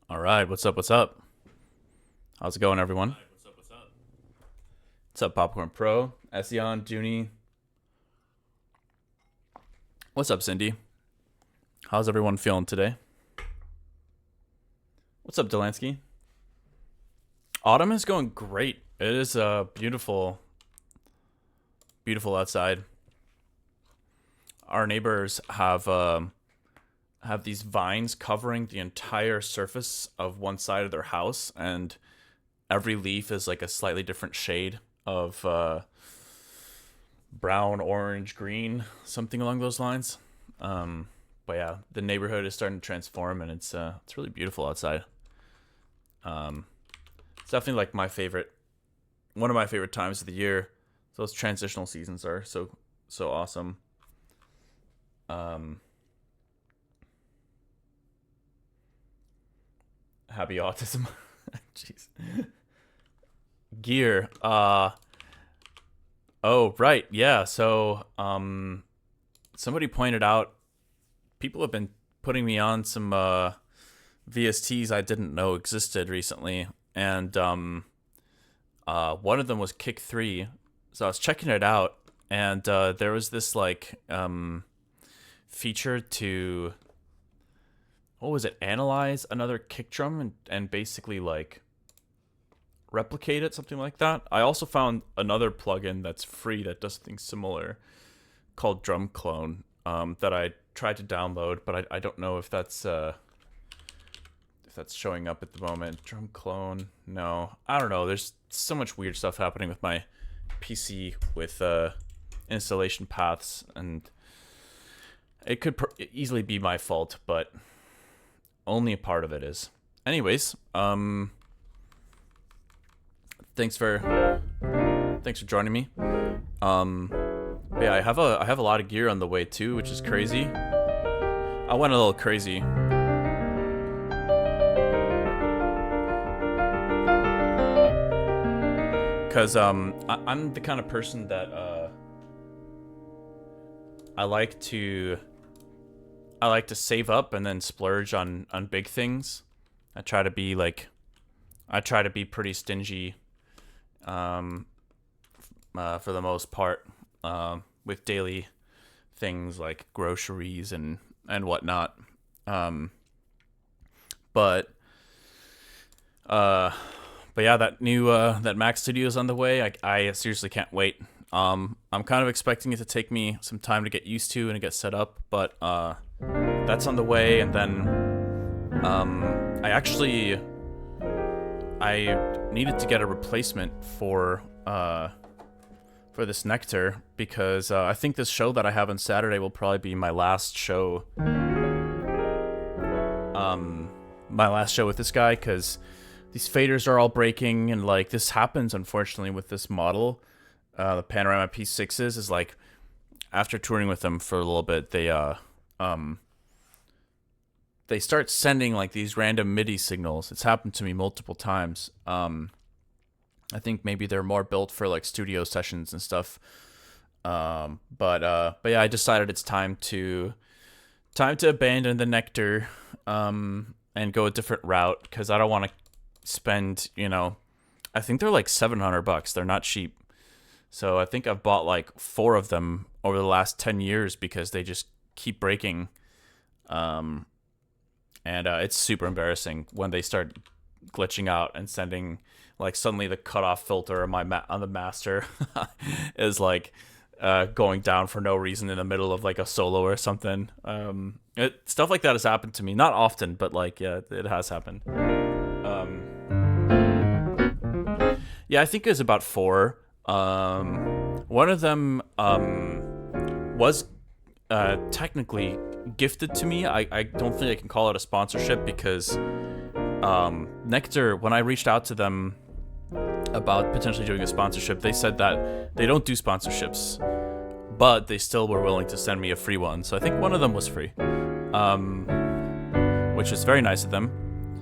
All right, what's up? What's up? How's it going, everyone? What's up, Popcorn Pro, Ession, Junie? What's up, Cindy? How's everyone feeling today? What's up, Delansky? Autumn is going great. It is beautiful, beautiful outside. Our neighbors have these vines covering the entire surface of one side of their house, and every leaf is like a slightly different shade of brown, orange, green, something along those lines. But yeah, the neighborhood is starting to transform, and it's really beautiful outside. It's definitely like one of my favorite times of the year. Those transitional seasons are so awesome. Happy autism. Jeez. Gear. Oh, right. Yeah. So, somebody pointed out people have been putting me on some VSTs I didn't know existed recently, and one of them was Kick 3. So I was checking it out, and there was this like feature to, what was it, analyze another kick drum and basically like replicate it, something like that. I also found another plugin that's free that does things similar called Drum Clone that I tried to download, but I don't know if that's showing up at the moment. Drum Clone, no, I don't know. There's so much weird stuff happening with my PC with installation paths, and it could easily be my fault, but only a part of it is. Anyways, thanks for joining me. Yeah, I have a lot of gear on the way too, which is crazy. I went a little crazy. Cause I'm the kind of person that I like to save up and then splurge on big things. I try to be pretty stingy for the most part with daily things like groceries and whatnot. But yeah, that new that Mac Studio is on the way. I seriously can't wait. I'm kind of expecting it to take me some time to get used to and to get set up, but that's on the way. And then I needed to get a replacement for this Nectar, because I think this show that I have on Saturday will probably be my last show. My last show with this guy, because these faders are all breaking, and like this happens unfortunately with this model. The Panorama P6s is like, after touring with them for a little bit, they start sending like these random MIDI signals. It's happened to me multiple times. I think maybe they're more built for like studio sessions and stuff. But yeah, I decided it's time to abandon the Nectar, and go a different route, because I don't want to spend, I think they're like $700. They're not cheap. So I think I've bought like 4 of them over the last 10 years because they just keep breaking. And it's super embarrassing when they start glitching out and sending, like, suddenly the cutoff filter on the master is like going down for no reason in the middle of like a solo or something. Stuff like that has happened to me, not often, but like, yeah, it has happened. Yeah, I think it was about 4. One of them was technically gifted to me. I don't think I can call it a sponsorship, because Nectar, when I reached out to them about potentially doing a sponsorship, they said that they don't do sponsorships, but they still were willing to send me a free one. So I think one of them was free, which is very nice of them.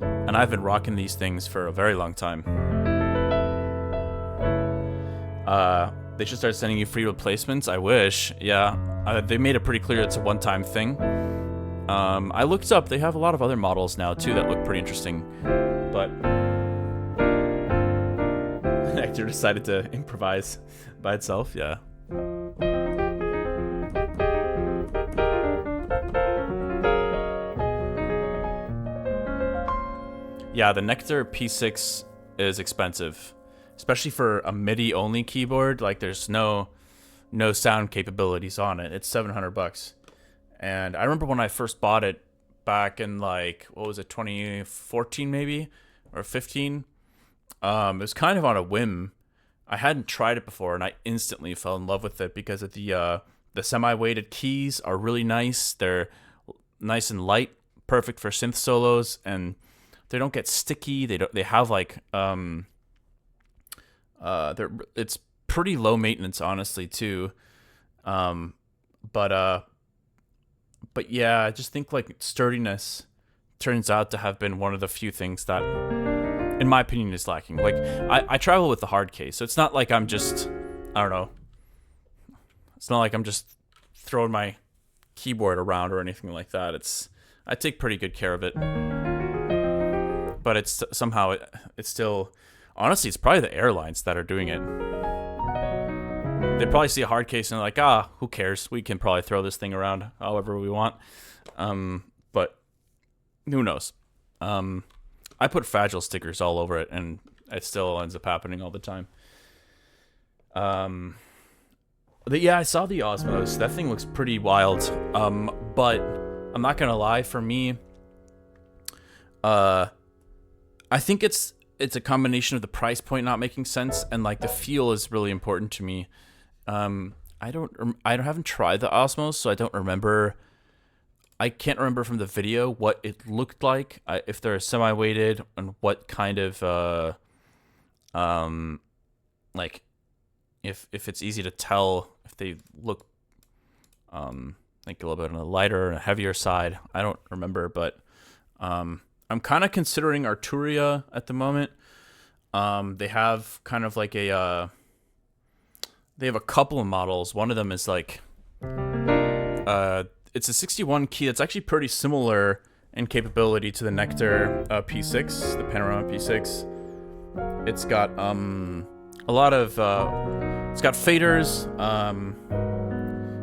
And I've been rocking these things for a very long time. They should start sending you free replacements. I wish. Yeah, they made it pretty clear it's a one-time thing. I looked up. They have a lot of other models now too that look pretty interesting, but Nectar decided to improvise by itself. Yeah. Yeah, the Nectar P6 is expensive, especially for a MIDI-only keyboard. Like, there's no sound capabilities on it. It's $700. And I remember when I first bought it back in, like, what was it, 2014 maybe, or 15. It was kind of on a whim. I hadn't tried it before, and I instantly fell in love with it because of the semi-weighted keys are really nice. They're nice and light, perfect for synth solos, and they don't get sticky. They have like it's pretty low maintenance, honestly, too. But yeah, I just think like sturdiness turns out to have been one of the few things that, in my opinion, is lacking. Like, I travel with the hard case, so it's not like I'm just, I don't know. It's not like I'm just throwing my keyboard around or anything like that. I take pretty good care of it. But it's somehow it's still, honestly, it's probably the airlines that are doing it. They probably see a hard case and they're like, who cares? We can probably throw this thing around however we want. But who knows? I put fragile stickers all over it, and it still ends up happening all the time. Yeah, I saw the Osmos. That thing looks pretty wild. But I'm not gonna lie, for me, I think it's a combination of the price point not making sense and like the feel is really important to me. I haven't tried the Osmos, so I don't remember. I can't remember from the video what it looked like, if they're semi-weighted, and what kind of like if it's easy to tell if they look like a little bit on the lighter and heavier side. I don't remember, but I'm kind of considering Arturia at the moment. They have kind of like they have a couple of models. One of them is like, it's a 61 key. It's actually pretty similar in capability to the Nectar P6, the Panorama P6. It's got a lot of, it's got faders.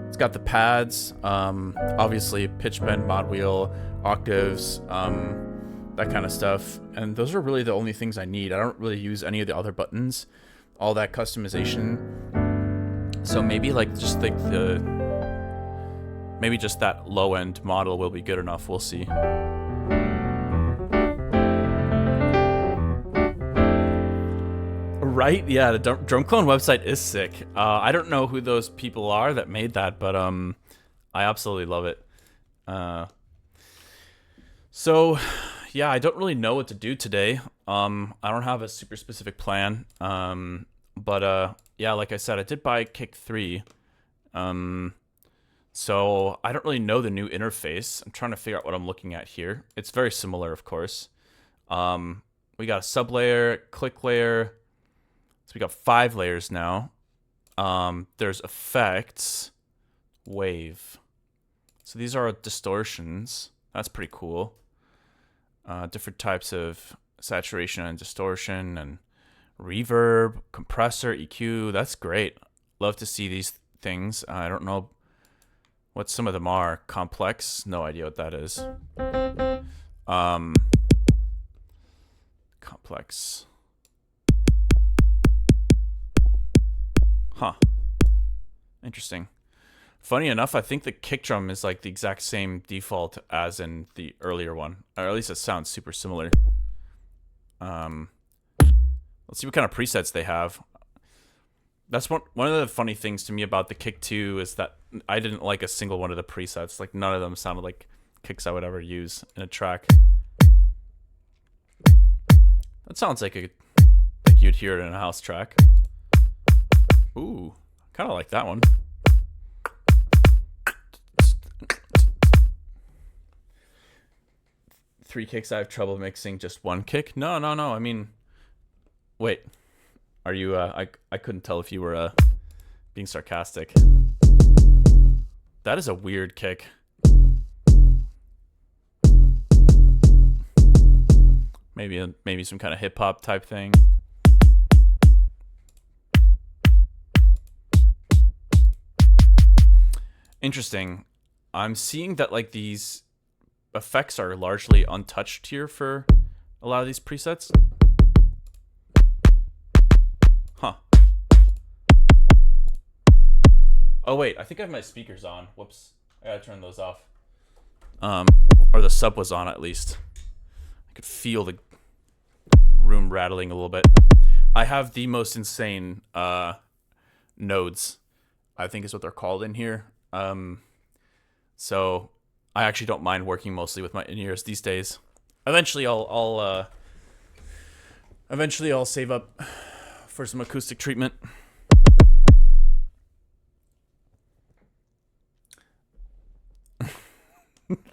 It's got the pads. Obviously pitch bend, mod wheel, octaves. That kind of stuff, and those are really the only things I need. I don't really use any of the other buttons, all that customization. So maybe like just like maybe just that low end model will be good enough. We'll see. Right? Yeah, the Drum Clone website is sick. I don't know who those people are that made that, but I absolutely love it. So yeah, I don't really know what to do today. I don't have a super specific plan. But yeah, like I said, I did buy Kick 3. So I don't really know the new interface. I'm trying to figure out what I'm looking at here. It's very similar, of course. We got a sub layer, click layer. So we got 5 layers now. There's effects, wave. So these are distortions. That's pretty cool. Different types of saturation and distortion and reverb, compressor, EQ. That's great. Love to see these things. I don't know what some of them are. Complex, no idea what that is. Complex. Huh. Interesting. Funny enough, I think the kick drum is like the exact same default as in the earlier one. Or at least it sounds super similar. Let's see what kind of presets they have. That's one of the funny things to me about the Kick 2 is that I didn't like a single one of the presets. Like, none of them sounded like kicks I would ever use in a track. That sounds like you'd hear it in a house track. Ooh, kind of like that one. Three kicks, I have trouble mixing just one kick. No. I mean, wait. Are you, I couldn't tell if you were, being sarcastic. That is a weird kick. Maybe some kind of hip-hop type thing. Interesting. I'm seeing that, like, these effects are largely untouched here for a lot of these presets. Huh. Oh wait, I think I have my speakers on. Whoops. I gotta turn those off. Or the sub was on at least. I could feel the room rattling a little bit. I have the most insane nodes, I think is what they're called in here. So I actually don't mind working mostly with my in-ears these days. Eventually I'll save up for some acoustic treatment.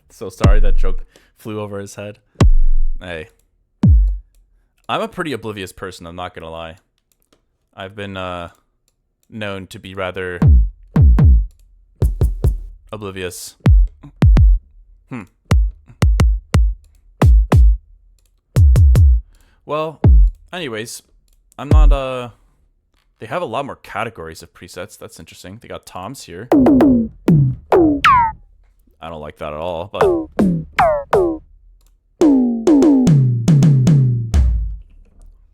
So sorry that joke flew over his head. Hey. I'm a pretty oblivious person, I'm not gonna lie. I've been known to be rather oblivious. Well, anyways, I'm not they have a lot more categories of presets. That's interesting. They got toms here. I don't like that at all, but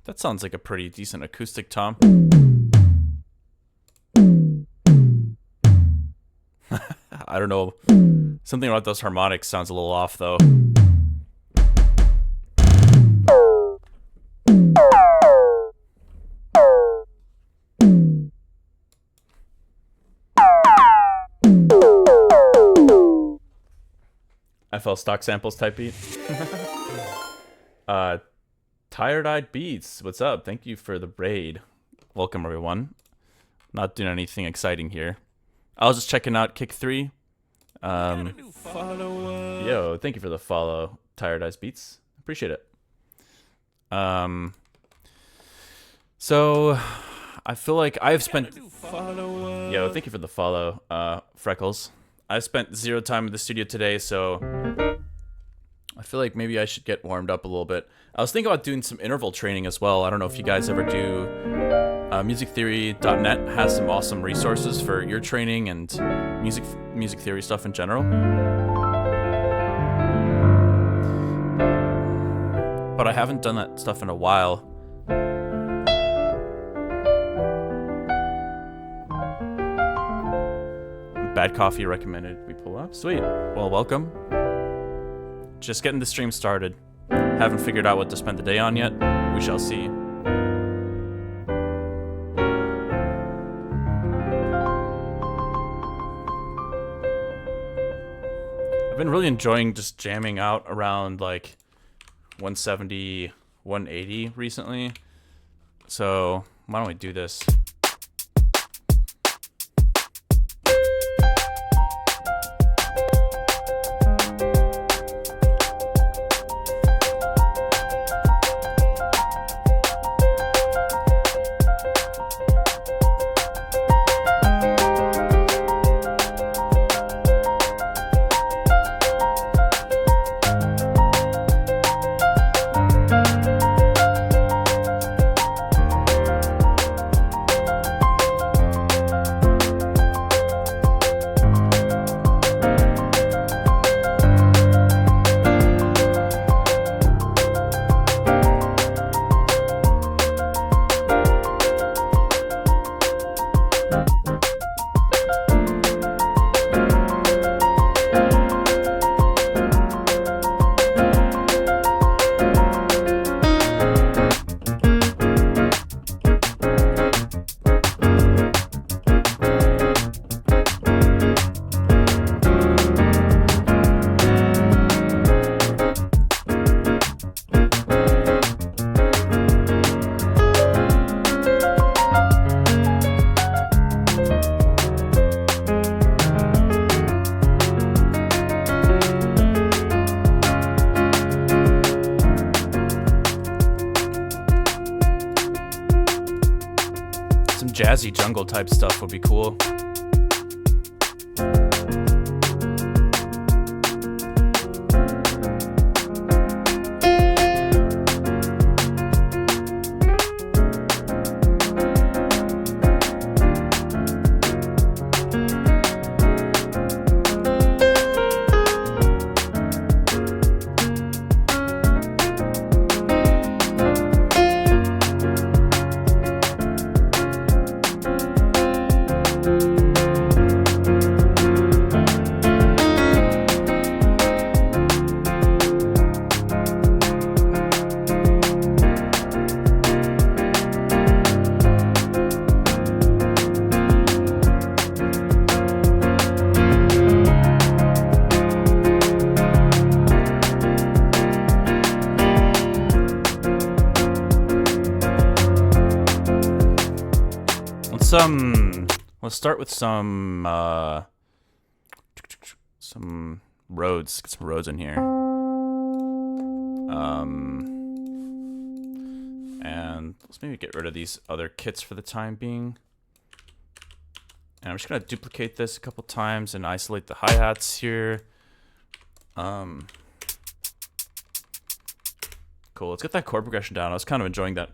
that sounds like a pretty decent acoustic tom. I don't know. Something about those harmonics sounds a little off, though. FL stock samples type beat. Tired-eyed Beats, what's up? Thank you for the raid. Welcome, everyone. Not doing anything exciting here. I was just checking out Kick 3. Yo, thank you for the follow, Tired-eyed Beats. Appreciate it. So I feel like I've spent... Yo, thank you for the follow, Freckles. I've spent 0 time in the studio today, so I feel like maybe I should get warmed up a little bit. I was thinking about doing some interval training as well. I don't know if you guys ever do. musictheory.net has some awesome resources for ear training and music theory stuff in general. But I haven't done that stuff in a while. Bad Coffee recommended we pull up. Sweet. Well, welcome. Just getting the stream started. Haven't figured out what to spend the day on yet. We shall see. I've been really enjoying just jamming out around like 170, 180 recently. So why don't we do this? jazzy jungle type stuff would be cool. Let's start with some roads. Get some roads in here. And let's maybe get rid of these other kits for the time being. And I'm just gonna duplicate this a couple times and isolate the hi-hats here. Cool, let's get that chord progression down. I was kind of enjoying that.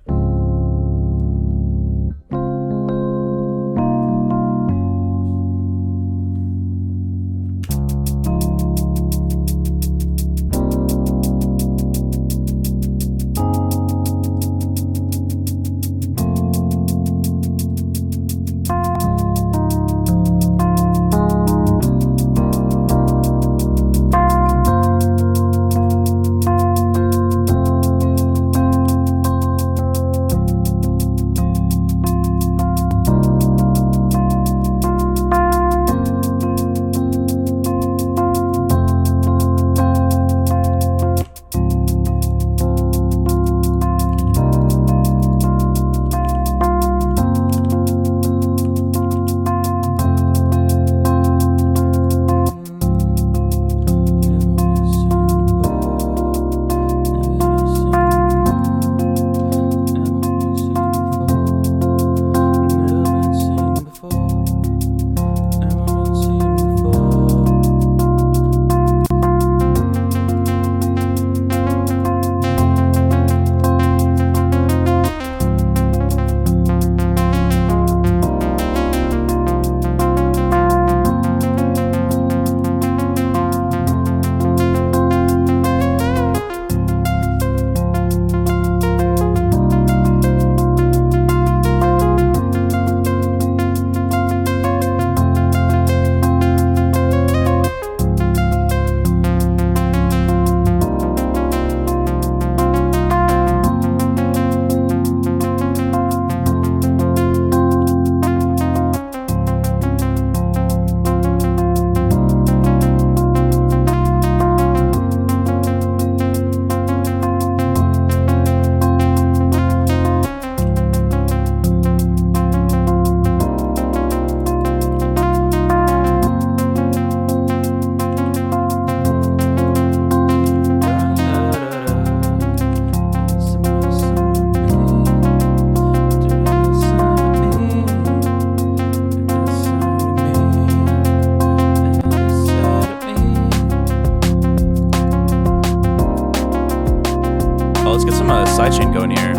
Sidechain going here.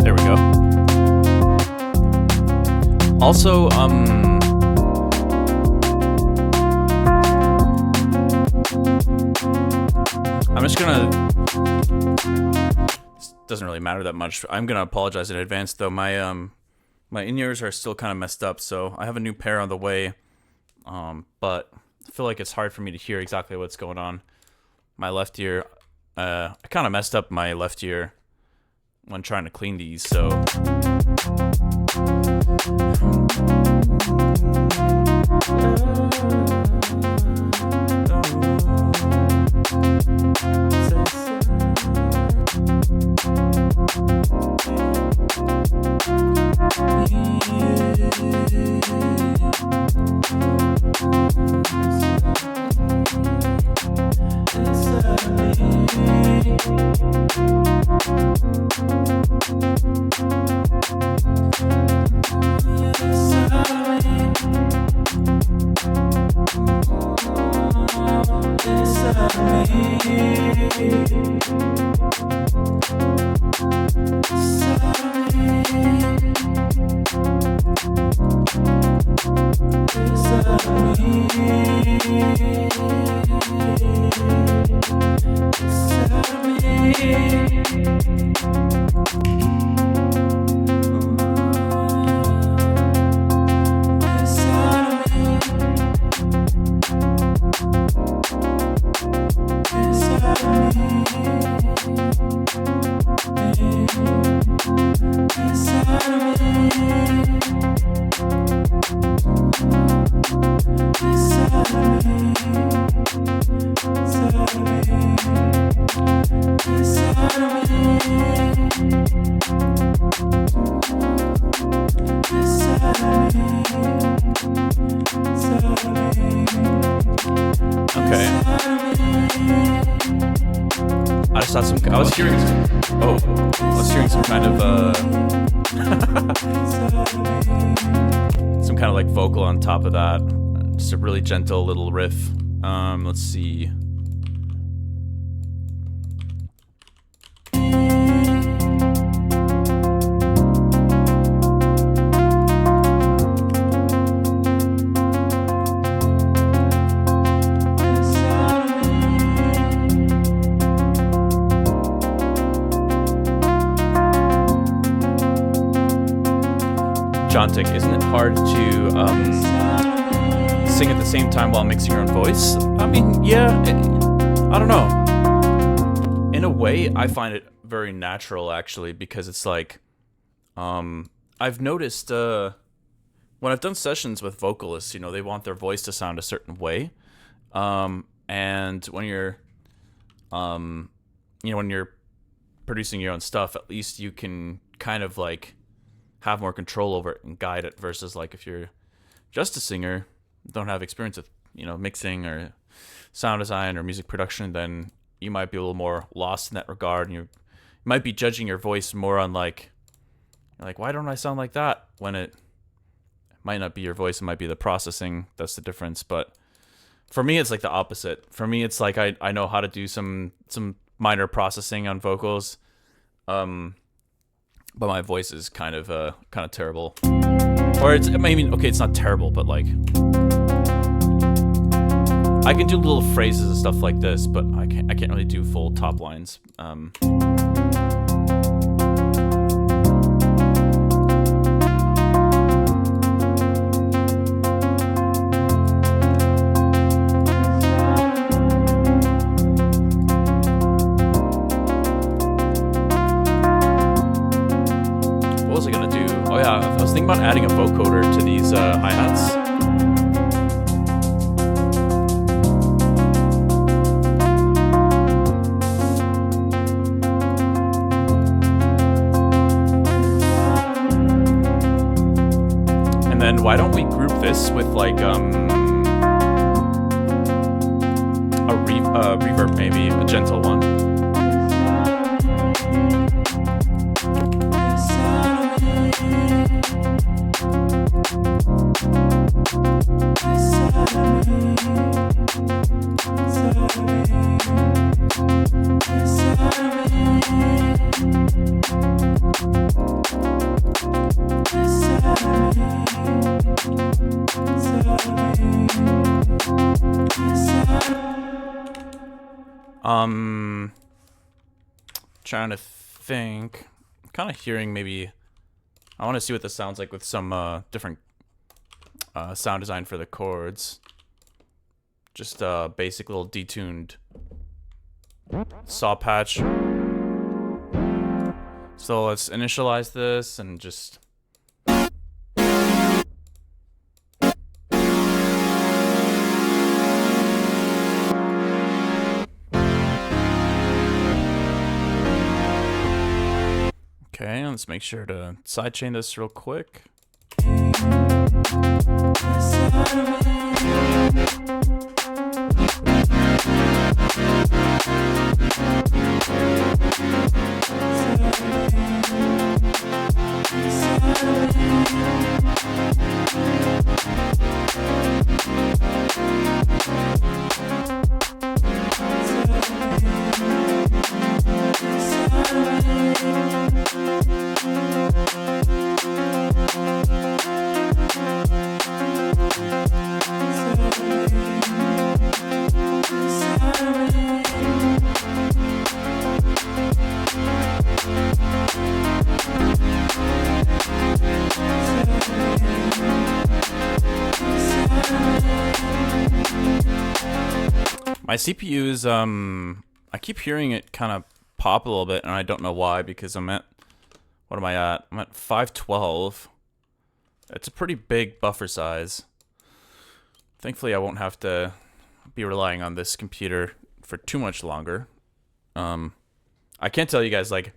There we go. Also, I'm just gonna. Doesn't really matter that much. I'm gonna apologize in advance though. My my in-ears are still kind of messed up, so I have a new pair on the way. But I feel like it's hard for me to hear exactly what's going on. My left ear, I kind of messed up my left ear when trying to clean these, so. I was hearing some kind of some kind of like vocal on top of that. Just a really gentle little riff. Let's see. Isn't it hard to sing at the same time while mixing your own voice? I mean, yeah, I don't know. In a way, I find it very natural, actually, because it's like, I've noticed when I've done sessions with vocalists, you know, they want their voice to sound a certain way. And when you're, when you're producing your own stuff, at least you can kind of like have more control over it and guide it, versus like if you're just a singer, don't have experience with, mixing or sound design or music production, then you might be a little more lost in that regard, and you might be judging your voice more on like why don't I sound like that, when it might not be your voice, it might be the processing that's the difference. But for me, it's like the opposite. For me, it's like I know how to do some minor processing on vocals, but my voice is kind of terrible. Or it's not terrible, but like I can do little phrases and stuff like this, but I can't really do full top lines. About adding a vocoder to these hi-hats. And then why don't we group this with like a reverb, maybe a gentle one. Trying to think. I'm kind of hearing maybe. I want to see what this sounds like with some different sound design for the chords. Just a basic little detuned saw patch. So let's initialize this and just. Okay, let's make sure to sidechain this real quick. My CPU is I keep hearing it kind of pop a little bit, and I don't know why, because I'm at, what am I at? I'm at 512. It's a pretty big buffer size. Thankfully, I won't have to be relying on this computer for too much longer. I can't tell you guys, like,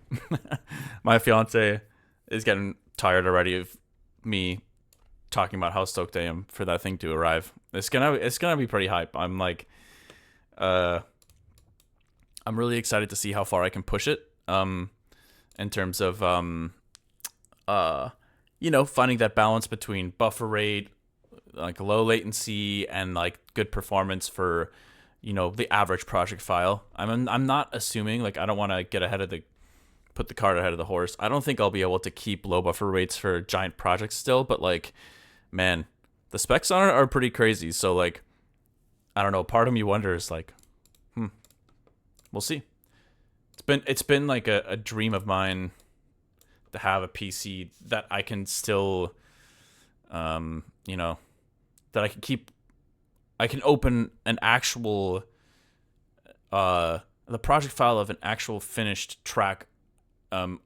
my fiance is getting tired already of me talking about how stoked I am for that thing to arrive. It's gonna be pretty hype. I'm like, I'm really excited to see how far I can push it. In terms of you know, finding that balance between buffer rate, like low latency, and like good performance for, you know, the average project file. I'm not assuming, like, I don't want to put the cart ahead of the horse. I don't think I'll be able to keep low buffer rates for giant projects still, but like, man, the specs on it are pretty crazy. So like, I don't know, part of me wonders, like, we'll see. It's been like a dream of mine to have a PC that I can still, you know, that I can open an actual, the project file of an actual finished track,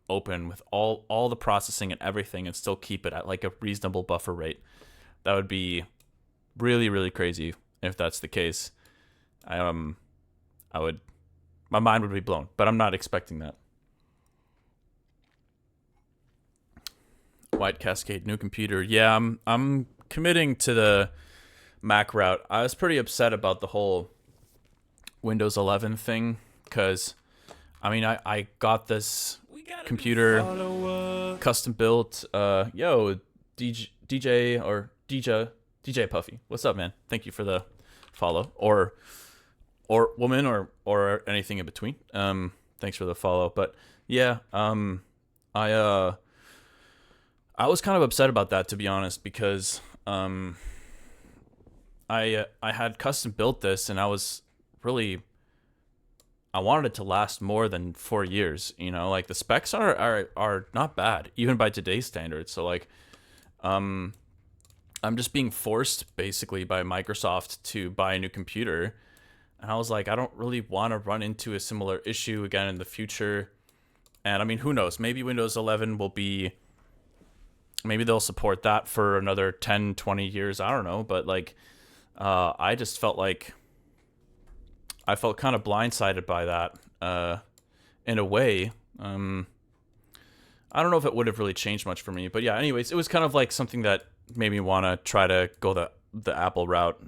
open with all the processing and everything, and still keep it at like a reasonable buffer rate. That would be really, really crazy if that's the case. My mind would be blown, but I'm not expecting that. White Cascade, new computer. Yeah, I'm committing to the Mac route. I was pretty upset about the whole Windows 11 thing, because, I mean, I got this computer custom built. Yo, DJ Puffy, what's up, man? Thank you for the follow, or woman, or anything in between. Thanks for the follow. But yeah, I was kind of upset about that, to be honest, because I had custom built this, and I wanted it to last more than 4 years. You know, like, the specs are not bad, even by today's standards. So like, I'm just being forced basically by Microsoft to buy a new computer, and I was like, I don't really want to run into a similar issue again in the future. And I mean, who knows? Maybe Windows 11 will be, maybe they'll support that for another 10, 20 years. I don't know. But like, I just felt like I felt kind of blindsided by that, in a way. I don't know if it would have really changed much for me, but yeah, anyways, it was kind of like something that made me want to try to go the Apple route.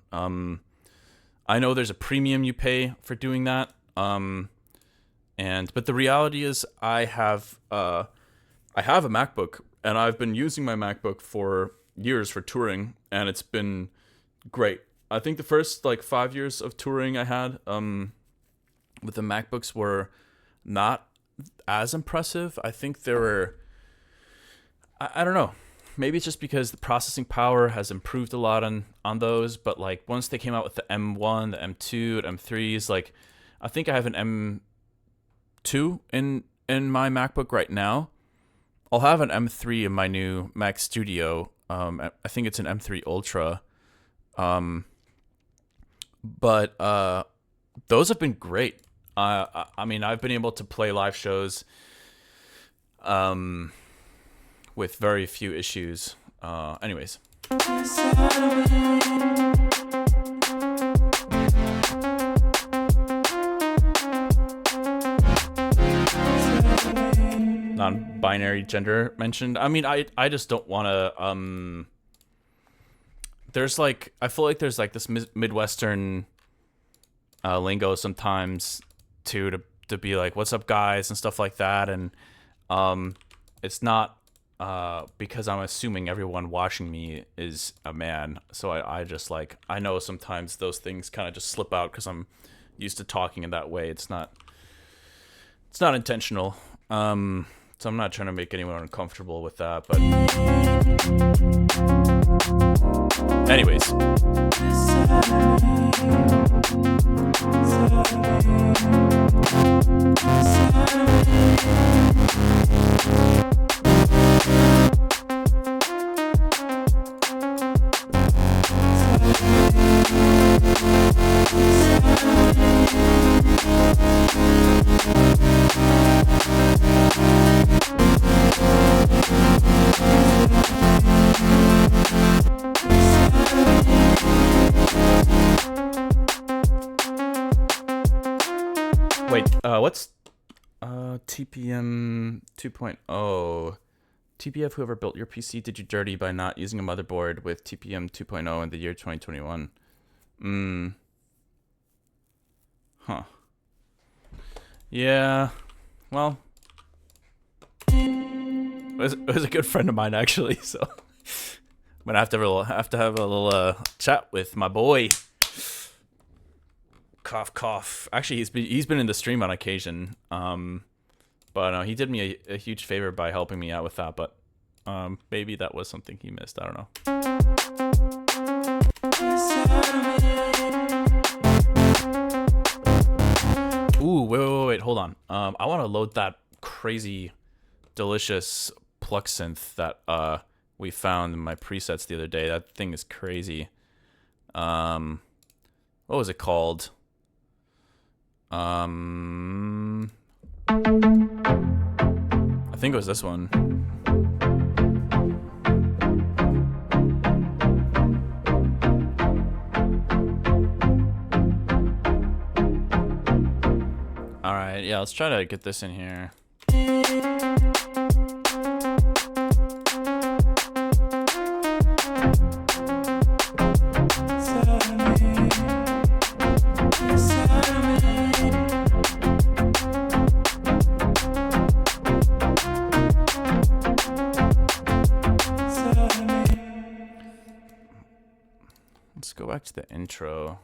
I know there's a premium you pay for doing that. But the reality is I have a MacBook, and I've been using my MacBook for years for touring, and it's been great. I think the first like 5 years of touring I had with the MacBooks were not as impressive. I think there were, I don't know, maybe it's just because the processing power has improved a lot on those, but like once they came out with the M1, the M2, the M3s, like I think I have an M2 in my MacBook right now. I'll have an M3 in my new Mac Studio. I think it's an M3 Ultra. But those have been great. I mean, I've been able to play live shows with very few issues. Anyways. Non-binary gender mentioned. I mean, I just don't want to. There's like, I feel like there's like this Midwestern lingo sometimes to be like, "What's up, guys?" and stuff like that, and it's not because I'm assuming everyone watching me is a man. So I just like, I know sometimes those things kind of just slip out because I'm used to talking in that way. It's not intentional. So I'm not trying to make anyone uncomfortable with that, but anyways. Wait, what's TPM 2.0? TPF, whoever built your PC did you dirty by not using a motherboard with TPM 2.0 in the year 2021. Huh. Yeah. Well, it was a good friend of mine actually, so I'm gonna have to have a little chat with my boy. Cough, cough. Actually, he's been in the stream on occasion. But he did me a huge favor by helping me out with that. But maybe that was something he missed. I don't know. Ooh, wait, hold on. I want to load that crazy, delicious pluck synth that we found in my presets the other day. That thing is crazy. What was it called? I think it was this one. All right, yeah, let's try to get this in here. Let's go back to the intro.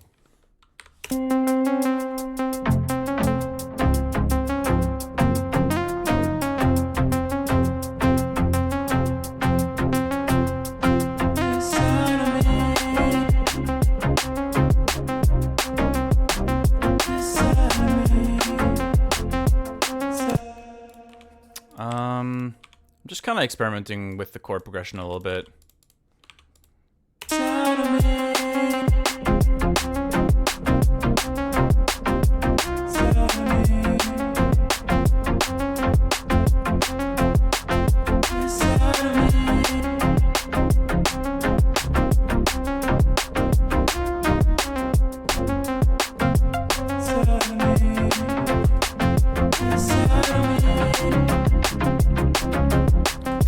I'm just kind of experimenting with the chord progression a little bit.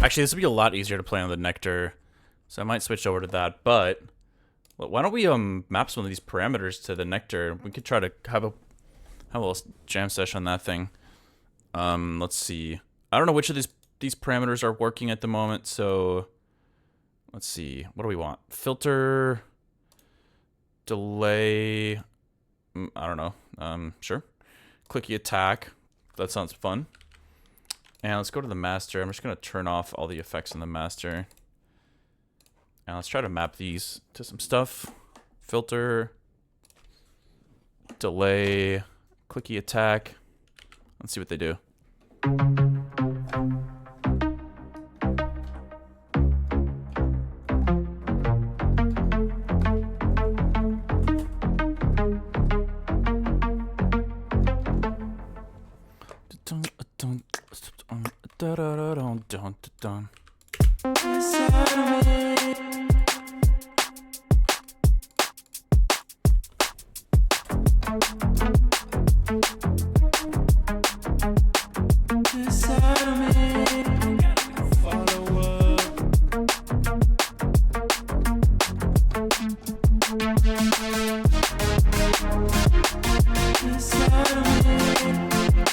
Actually, this would be a lot easier to play on the Nectar, so I might switch over to that. But why don't we map some of these parameters to the Nectar? We could try to have a little jam session on that thing. Let's see. I don't know which of these parameters are working at the moment, so let's see. What do we want? Filter, delay. I don't know. Sure. Clicky attack. That sounds fun. And let's go to the master. I'm just going to turn off all the effects in the master. And let's try to map these to some stuff. Filter, delay, clicky attack. Let's see what they do.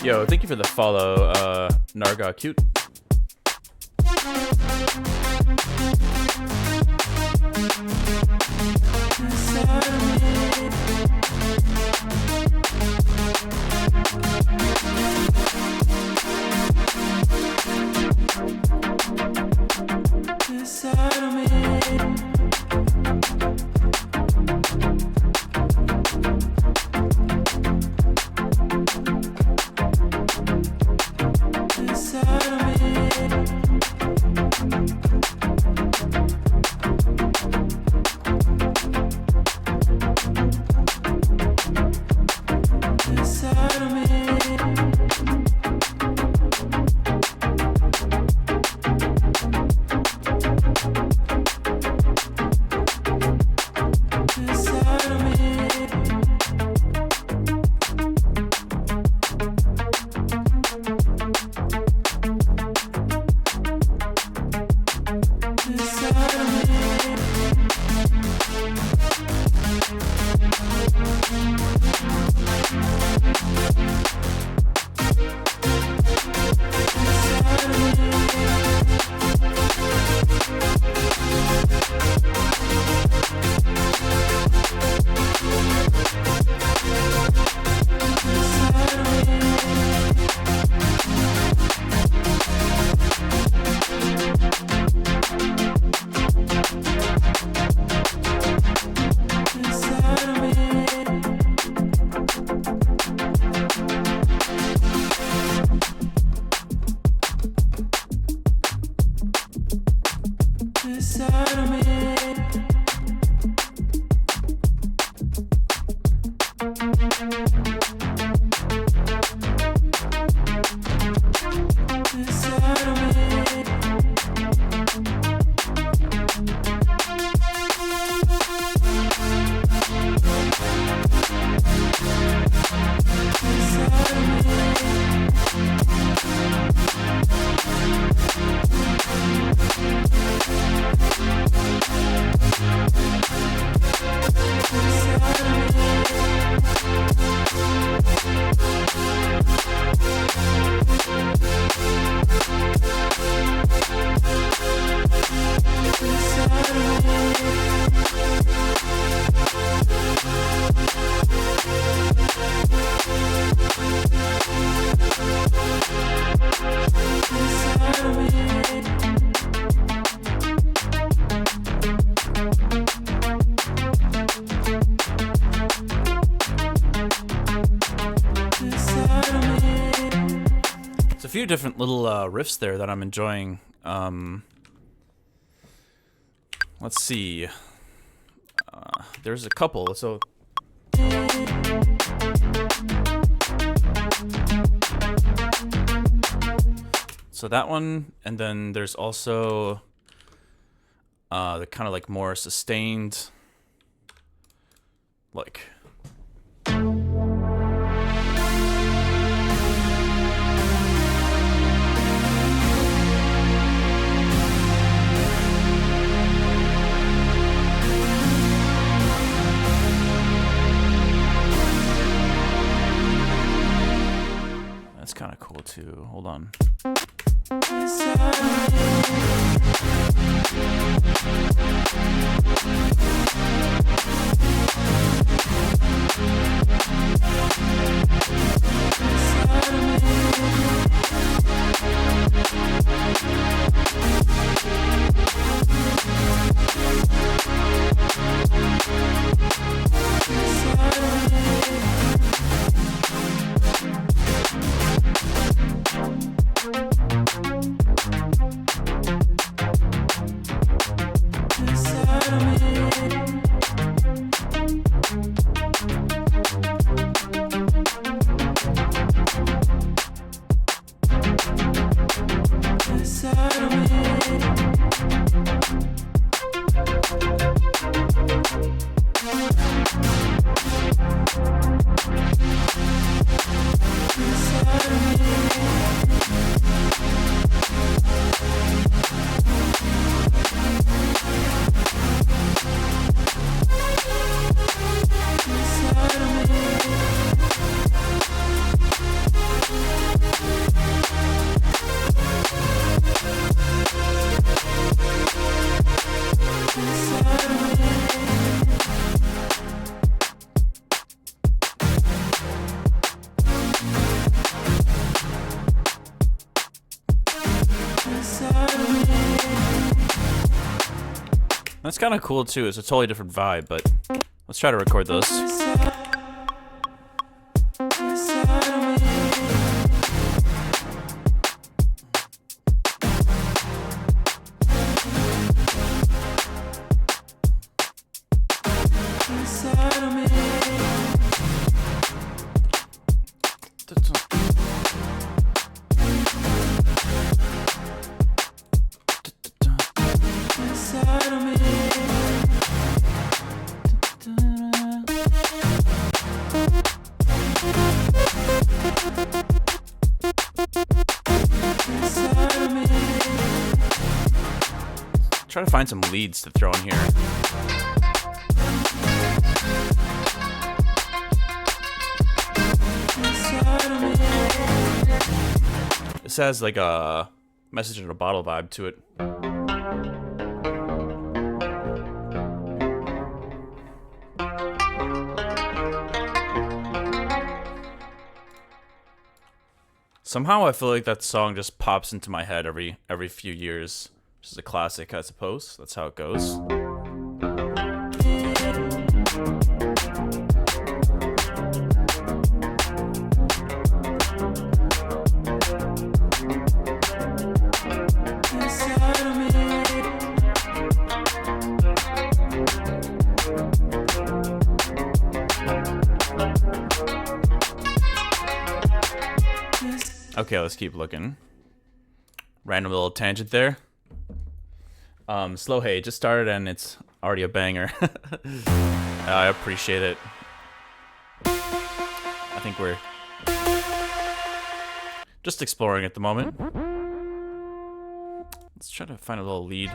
Yo, thank you for the follow, Narga Cute. few different little riffs there that I'm enjoying. Let's see. There's a couple. So that one, and then there's also the kind of like more sustained, like. That's kind of cool too. Hold on. That's kind of cool too. It's a totally different vibe, but let's try to record those. Try to find some leads to throw in here. This has like a message in a bottle vibe to it. Somehow I feel like that song just pops into my head every few years. Which is a classic, I suppose. That's how it goes. Okay, let's keep looking. Random little tangent there. Slow Hay just started and it's already a banger. I appreciate it. I think we're just exploring at the moment. Let's try to find a little lead.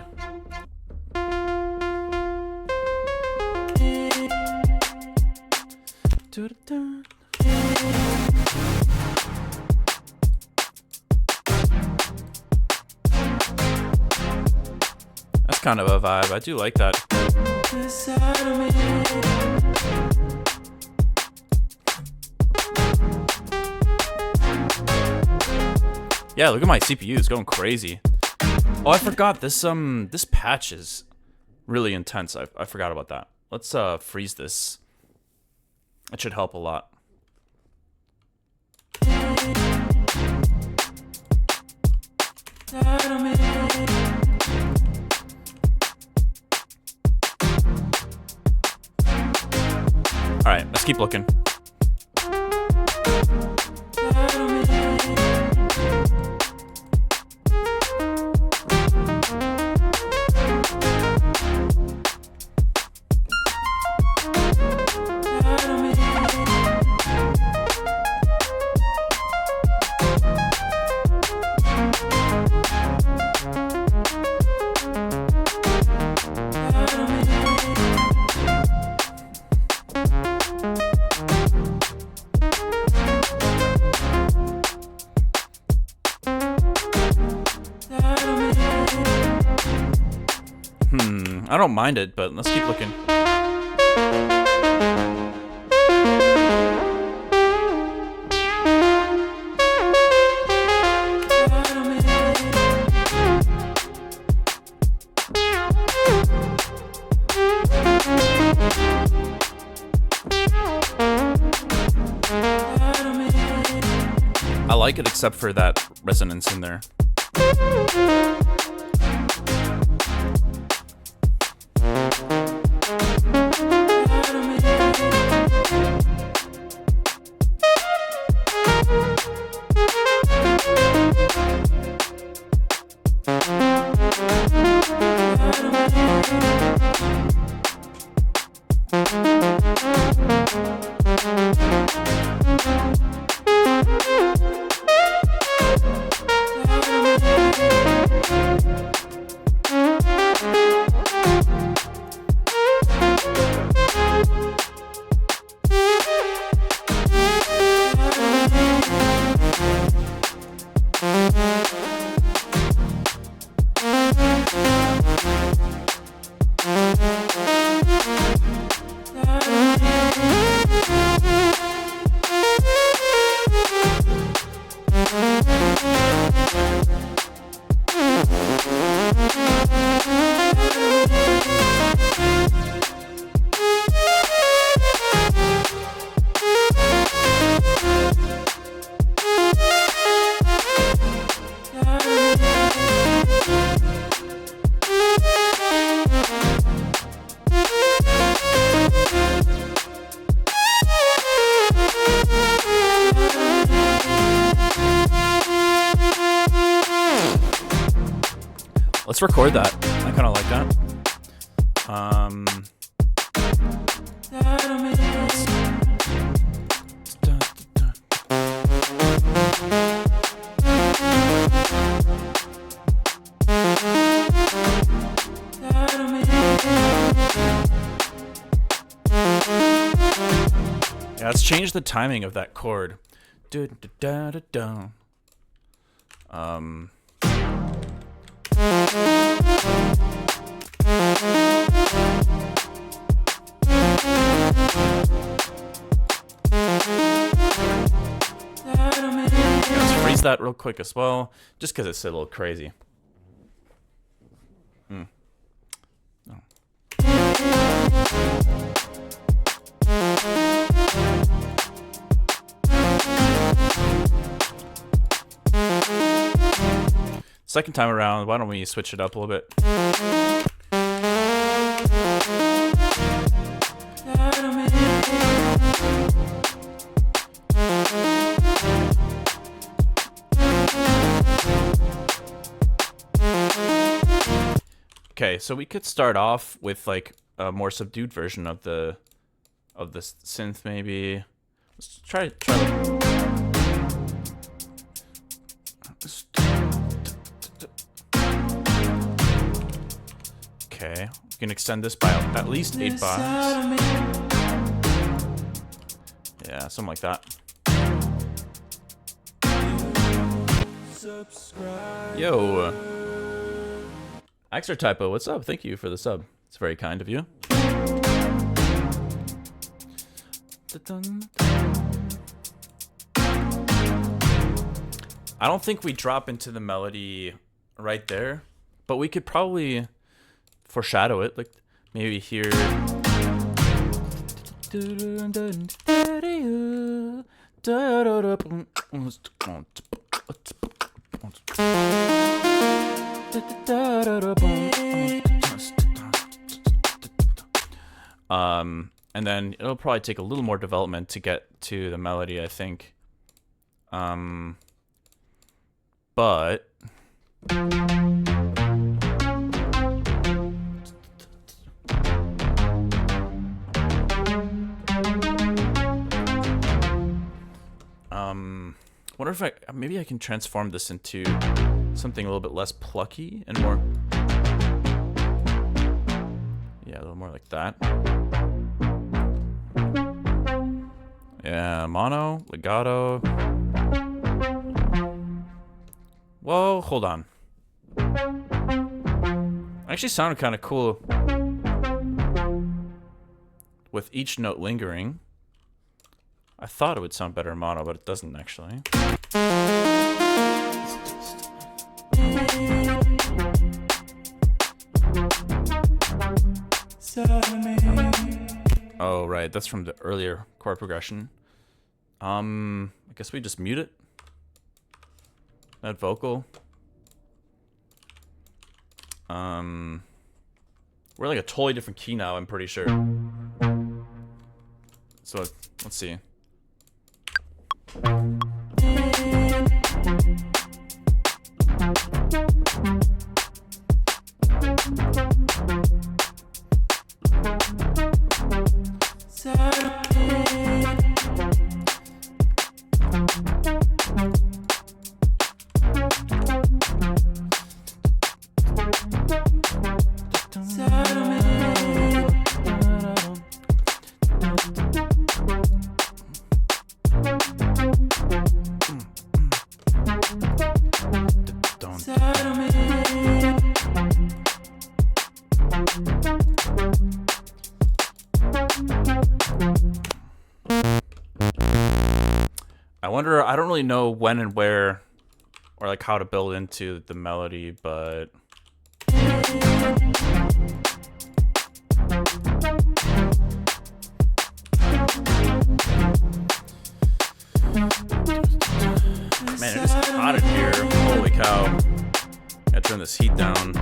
That's kind of a vibe. I do like that. Yeah, look at my CPU. It's going crazy. Oh, I forgot. This patch is really intense. I forgot about that. Let's freeze this. That should help a lot. Alright, let's keep looking. I don't mind it, but let's keep looking. I like it except for that resonance in there. Let's record that. I kind of like that. Yeah, let's change the timing of that chord. Let's freeze that real quick as well, just because it's a little crazy. No. Second time around, why don't we switch it up a little bit? Okay, so we could start off with like a more subdued version of the synth, maybe. Let's try. Okay, we can extend this by at least 8 bars. Yeah, something like that. Yo, Axer Typo, what's up? Thank you for the sub. It's very kind of you. I don't think we drop into the melody right there, but we could probably foreshadow it, like maybe here. And then it'll probably take a little more development to get to the melody, I think. But wonder if maybe I can transform this into something a little bit less plucky and more, yeah, a little more like that. Yeah, mono, legato. Whoa, hold on. Actually sounded kind of cool with each note lingering. I thought it would sound better in mono, but it doesn't actually. Oh, right, that's from the earlier chord progression. I guess we just mute it. That vocal. We're like a totally different key now, I'm pretty sure. So let's see. I don't really know when and where or like how to build into the melody, but man, it is hot in here. Holy cow. Gotta turn this heat down.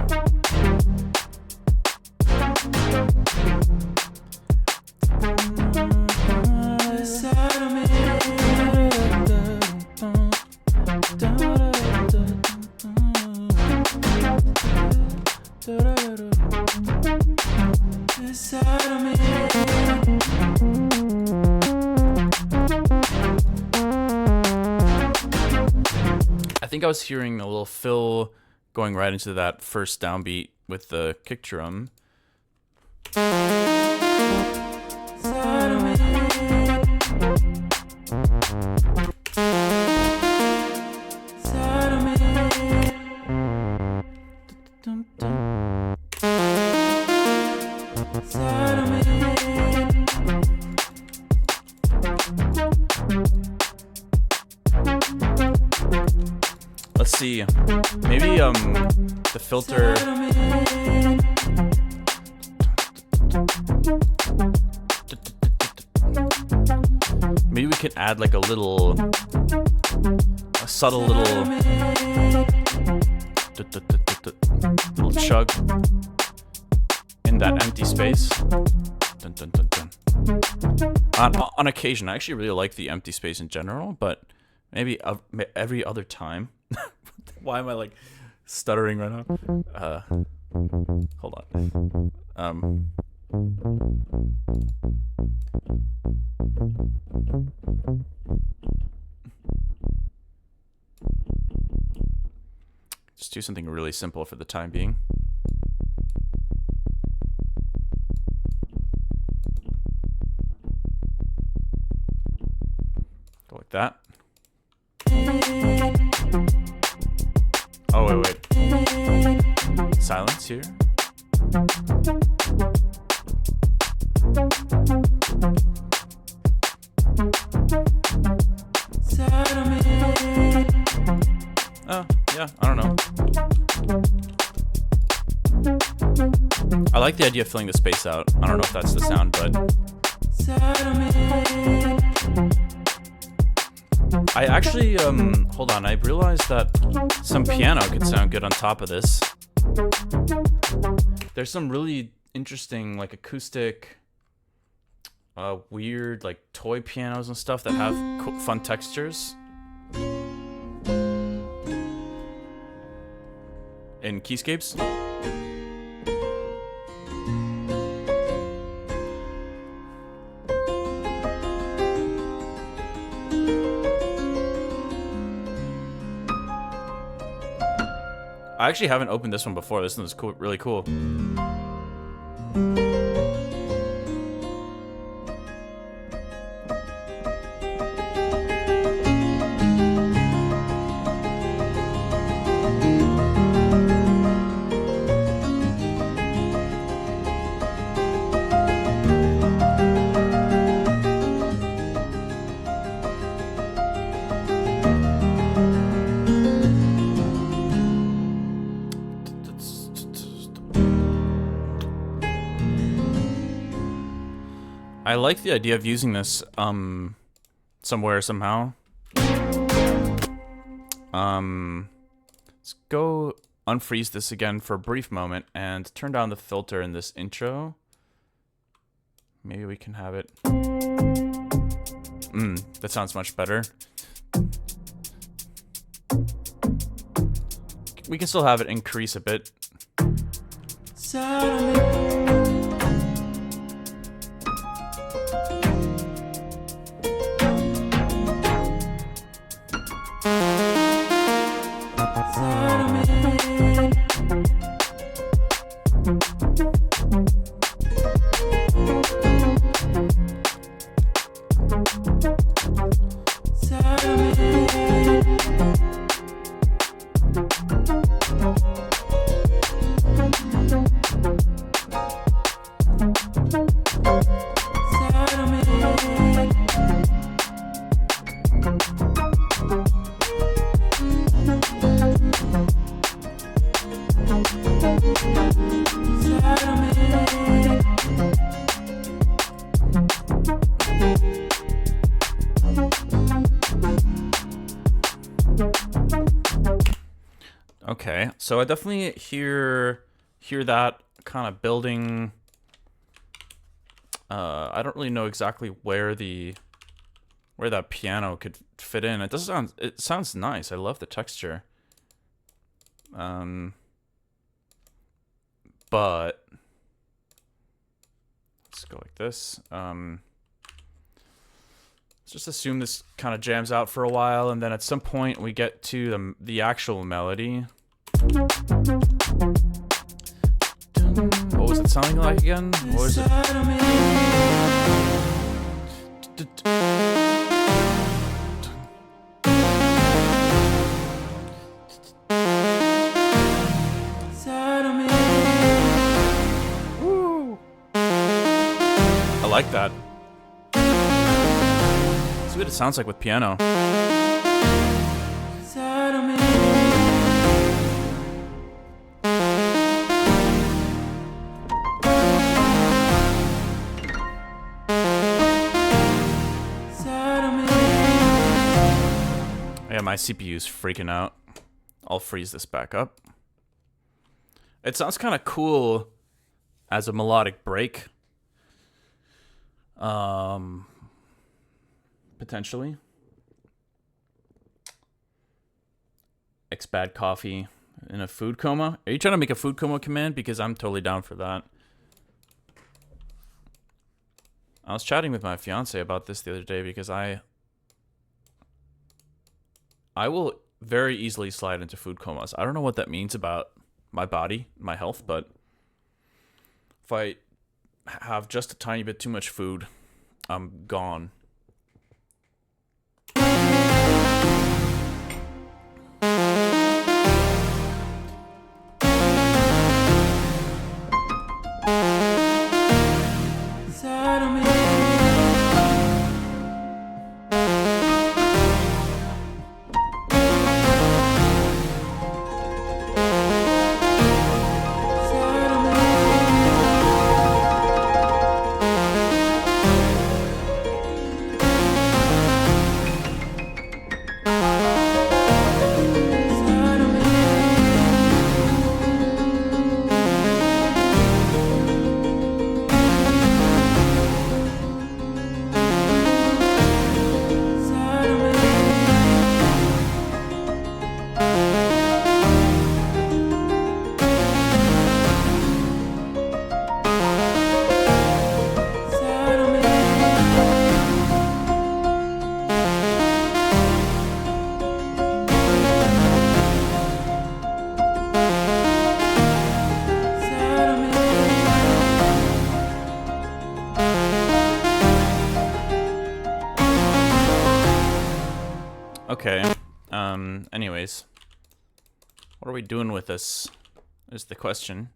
I think I was hearing a little fill going right into that first downbeat with the kick drum. Let's see, maybe the filter. Maybe we could add like a subtle little chug in that empty space. Dun, dun, dun, dun. On occasion, I actually really like the empty space in general, but maybe every other time. Why am I like stuttering right now? Hold on. Just do something really simple for the time being. Go like that. Oh, wait. Silence here. Oh, yeah, I don't know. I like the idea of filling the space out. I don't know if that's the sound, but I actually, hold on, I realized that some piano could sound good on top of this. There's some really interesting, like, acoustic, weird, like, toy pianos and stuff that have fun textures. In keyscapes. I actually haven't opened this one before. This one's cool, really cool. I like the idea of using this somewhere somehow. Let's go unfreeze this again for a brief moment and turn down the filter in this intro. Maybe we can have it. That sounds much better. We can still have it increase a bit. Okay, so I definitely hear that kind of building. I don't really know exactly where that piano could fit in. It sounds nice. I love the texture. But let's go like this. Let's just assume this kind of jams out for a while, and then at some point we get to the actual melody. What was it sounding like again? What was it? Woo! I like that. See what it sounds like with piano. Yeah, my CPU's freaking out. I'll freeze this back up. It sounds kind of cool as a melodic break. Potentially. Bad coffee in a food coma. Are you trying to make a food coma command? Because I'm totally down for that. I was chatting with my fiance about this the other day because I will very easily slide into food comas. I don't know what that means about my body, my health, but if I have just a tiny bit too much food, I'm gone. Okay. Anyways. What are we doing with this? Is the question.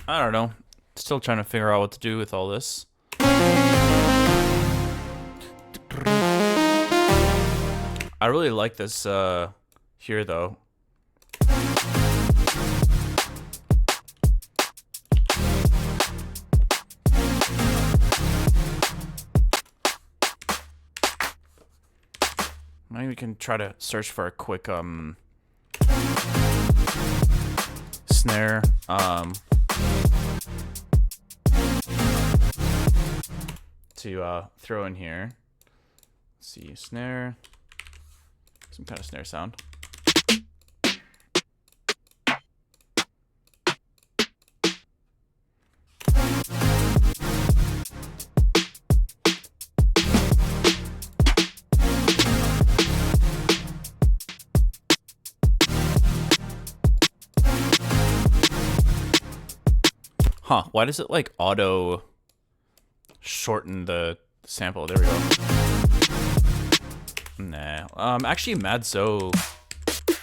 I don't know. Still trying to figure out what to do with all this. I really like this here though. Maybe we can try to search for a quick snare. To throw in here. Let's see, snare. Some kind of snare sound. Huh, why does it like auto shorten the sample? There we go. Nah. Actually Madzo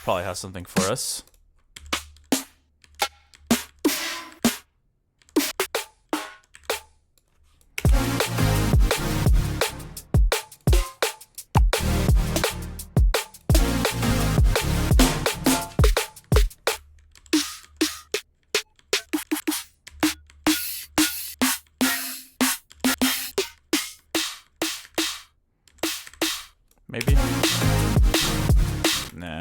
probably has something for us. Maybe? Nah.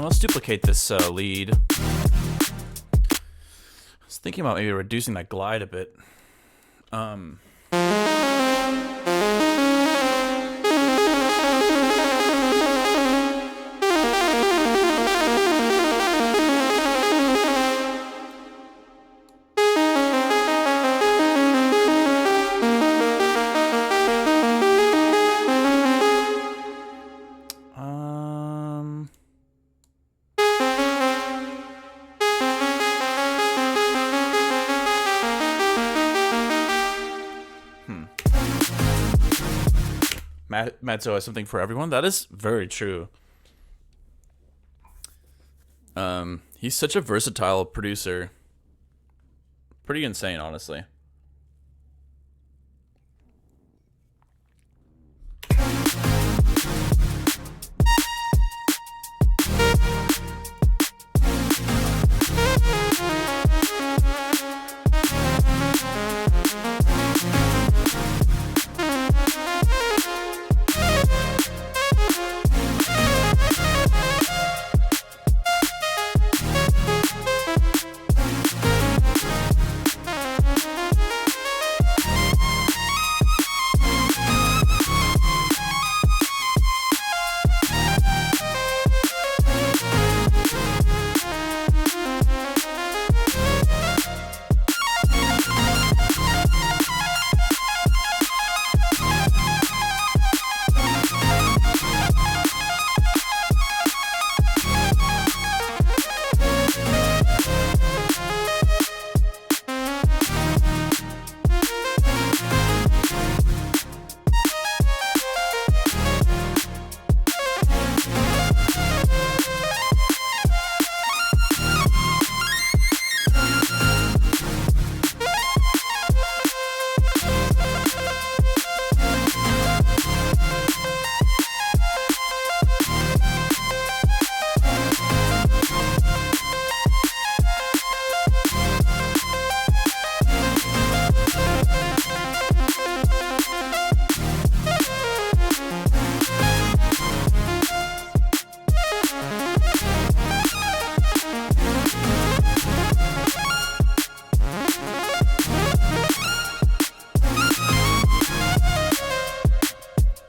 Let's duplicate this lead. I was thinking about maybe reducing that glide a bit. Matzo has something for everyone. That is very true. He's such a versatile producer. Pretty insane, honestly.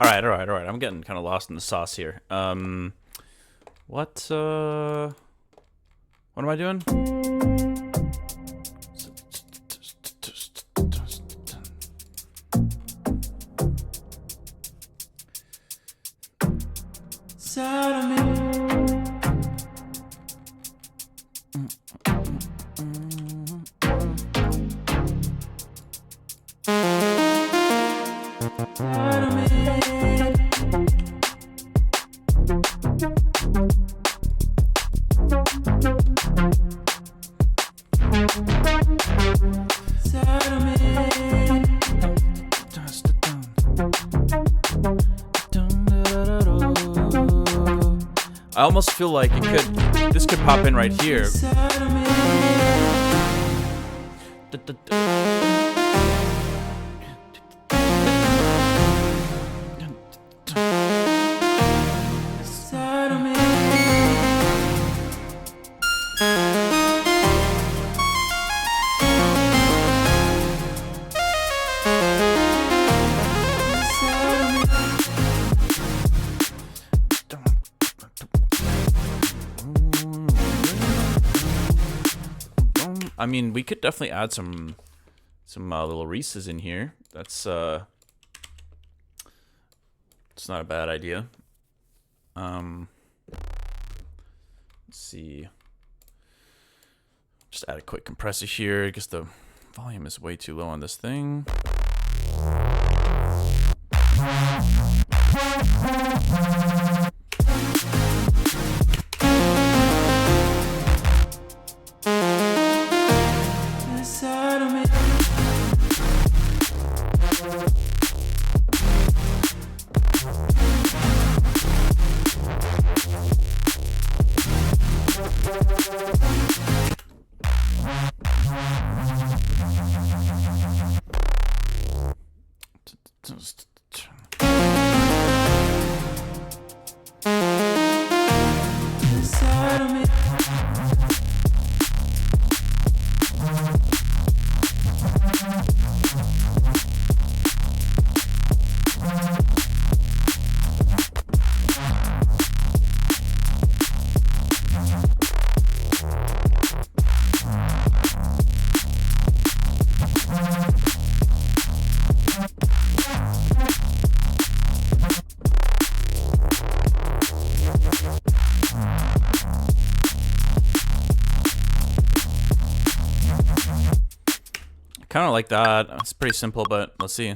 All right. I'm getting kind of lost in the sauce here. What am I doing? I almost feel like this could pop in right here. I mean, we could definitely add some little Reese's in here. It's not a bad idea. Let's see. Just add a quick compressor here. I guess the volume is way too low on this thing. Kind of like that. It's pretty simple, but let's see.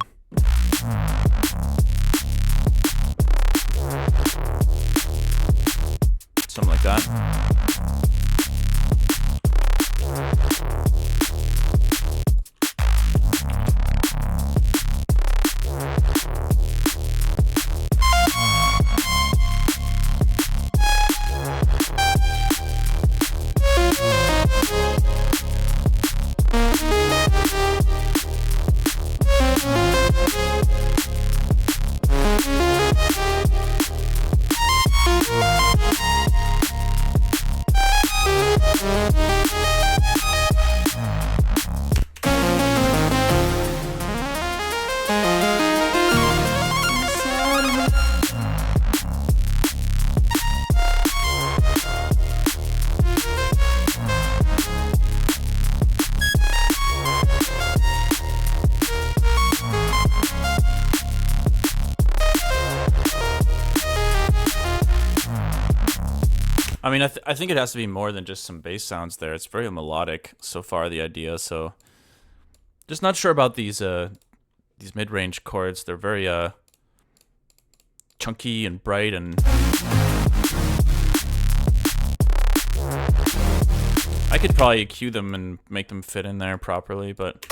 I mean, I think it has to be more than just some bass sounds there. It's very melodic so far, the idea. So, just not sure about these mid-range chords. They're very chunky and bright, and I could probably EQ them and make them fit in there properly, but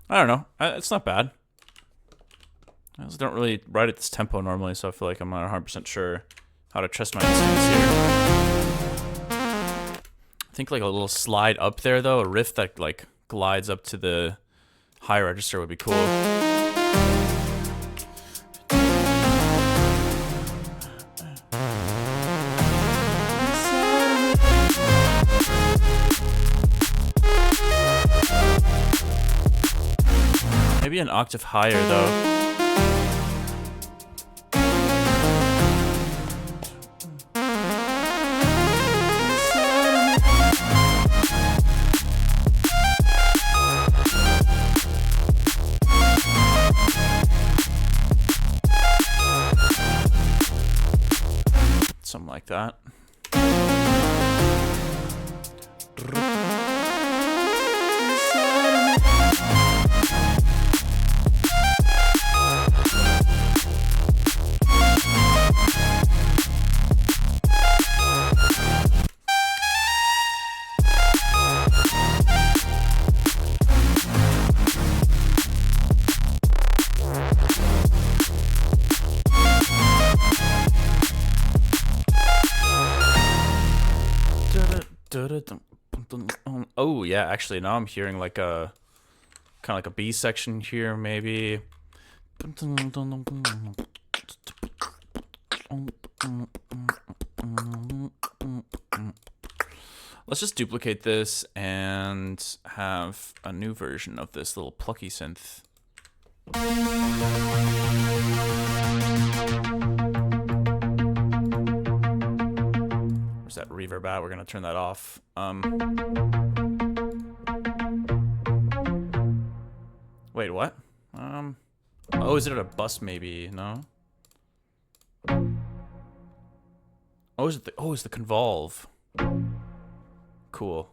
I don't know. It's not bad. I also don't really write at this tempo normally, so I feel like I'm not 100% sure how to trust my instincts here. I think like a little slide up there, though, a riff that like glides up to the high register would be cool. Maybe an octave higher, though. Something like that. Oh yeah, actually now I'm hearing like a kind of like a B section here, maybe. Let's just duplicate this and have a new version of this little plucky synth. Where's that reverb at? We're gonna turn that off. Wait, what? Oh, is it at a bus maybe? No. Oh, is it it's the convolve. Cool.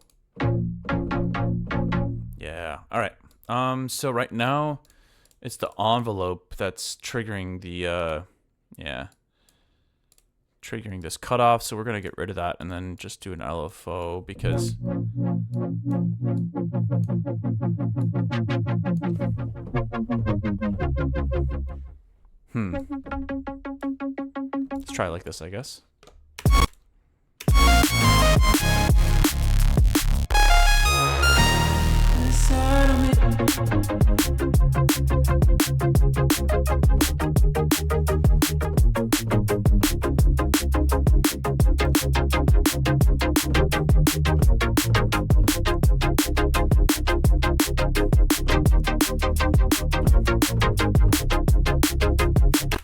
Yeah. All right. So right now it's the envelope that's triggering the triggering this cutoff, so we're gonna get rid of that and then just do an LFO because let's try it like this, I guess.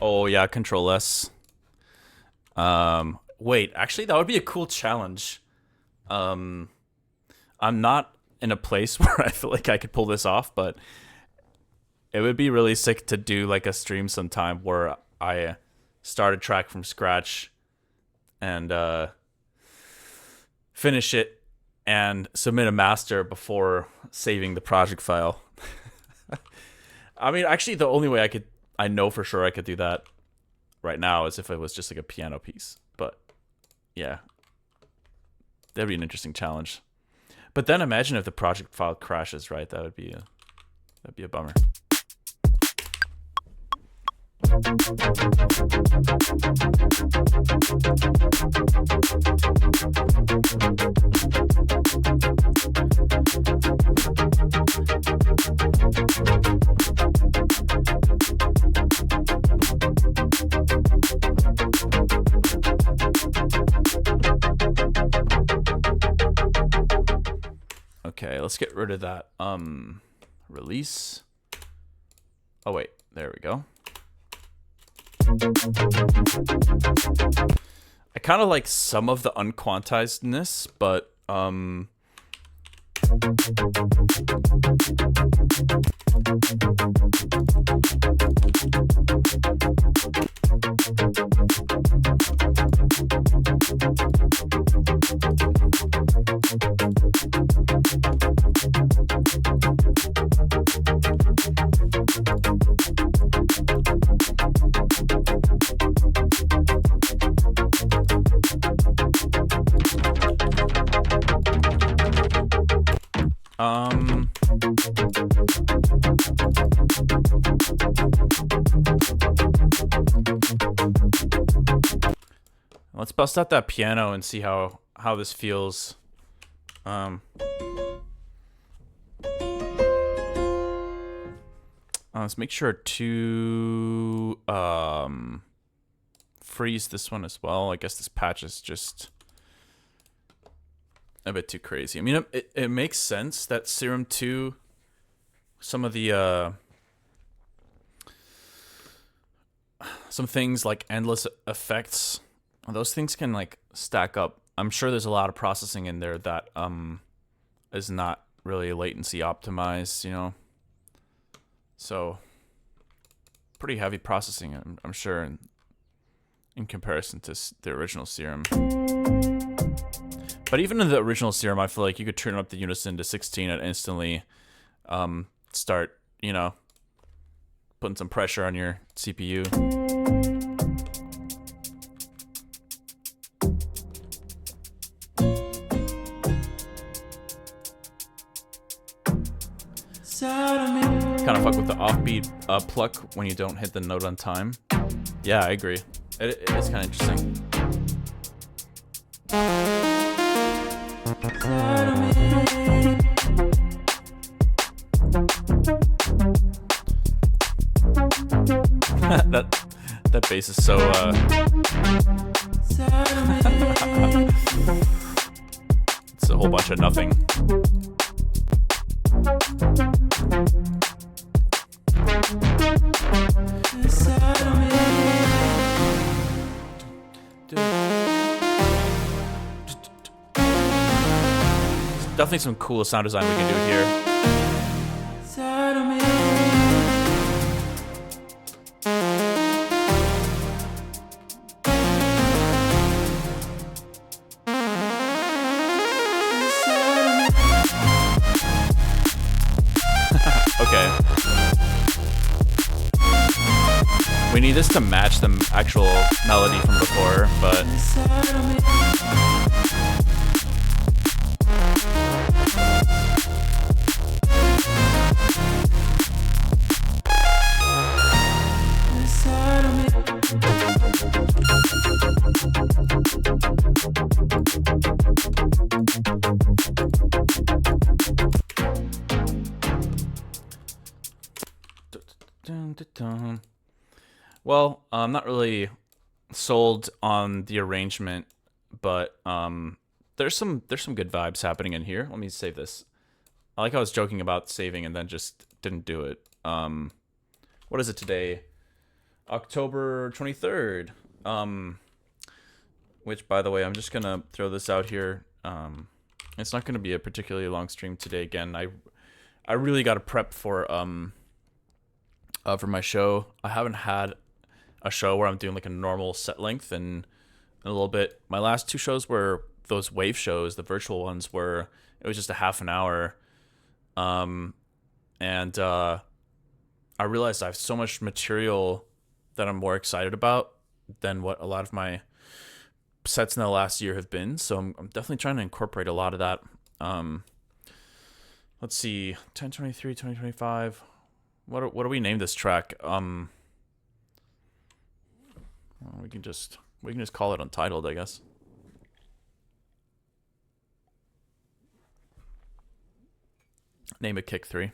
Oh yeah, Control S. Wait, actually that would be a cool challenge. I'm not in a place where I feel like I could pull this off, but it would be really sick to do like a stream sometime where I start a track from scratch and finish it and submit a master before saving the project file. I mean, actually the only way I know for sure I could do that right now is if it was just like a piano piece. But yeah, that'd be an interesting challenge. But then imagine if the project file crashes, right? That'd be a bummer. let's get rid of that. Release. Oh wait, there we go. I kind of like some of the unquantizedness, but let's bust out that piano and see how this feels. Let's make sure to freeze this one as well. I guess this patch is just a bit too crazy. I mean, it makes sense that Serum 2, some of the some things like endless effects, those things can like stack up. I'm sure there's a lot of processing in there that is not really latency optimized, you know. So pretty heavy processing, I'm sure, in comparison to the original Serum. But even in the original Serum, I feel like you could turn up the unison to 16 and instantly start, you know, putting some pressure on your CPU. Kind of fuck with the offbeat pluck when you don't hit the note on time. Yeah, I agree. It is kind of interesting. that bass is so it's a whole bunch of nothing. Definitely some cool sound design we can do here. Okay. We need this to match the actual melody from before, but well, I'm not really sold on the arrangement, but there's some good vibes happening in here. Let me save this. I like how I was joking about saving and then just didn't do it. What is it today? October 23rd. Which, by the way, I'm just gonna throw this out here. It's not gonna be a particularly long stream today. Again, I really got to prep for my show. I haven't had a show where I'm doing like a normal set length in a little bit. My last two shows were those wave shows, the virtual ones, where it was just a half an hour. And I realized I have so much material that I'm more excited about than what a lot of my sets in the last year have been. So I'm definitely trying to incorporate a lot of that. Let's see, 1023, 2025. What do we name this track? Well, we can just call it Untitled, I guess. Name it Kick 3.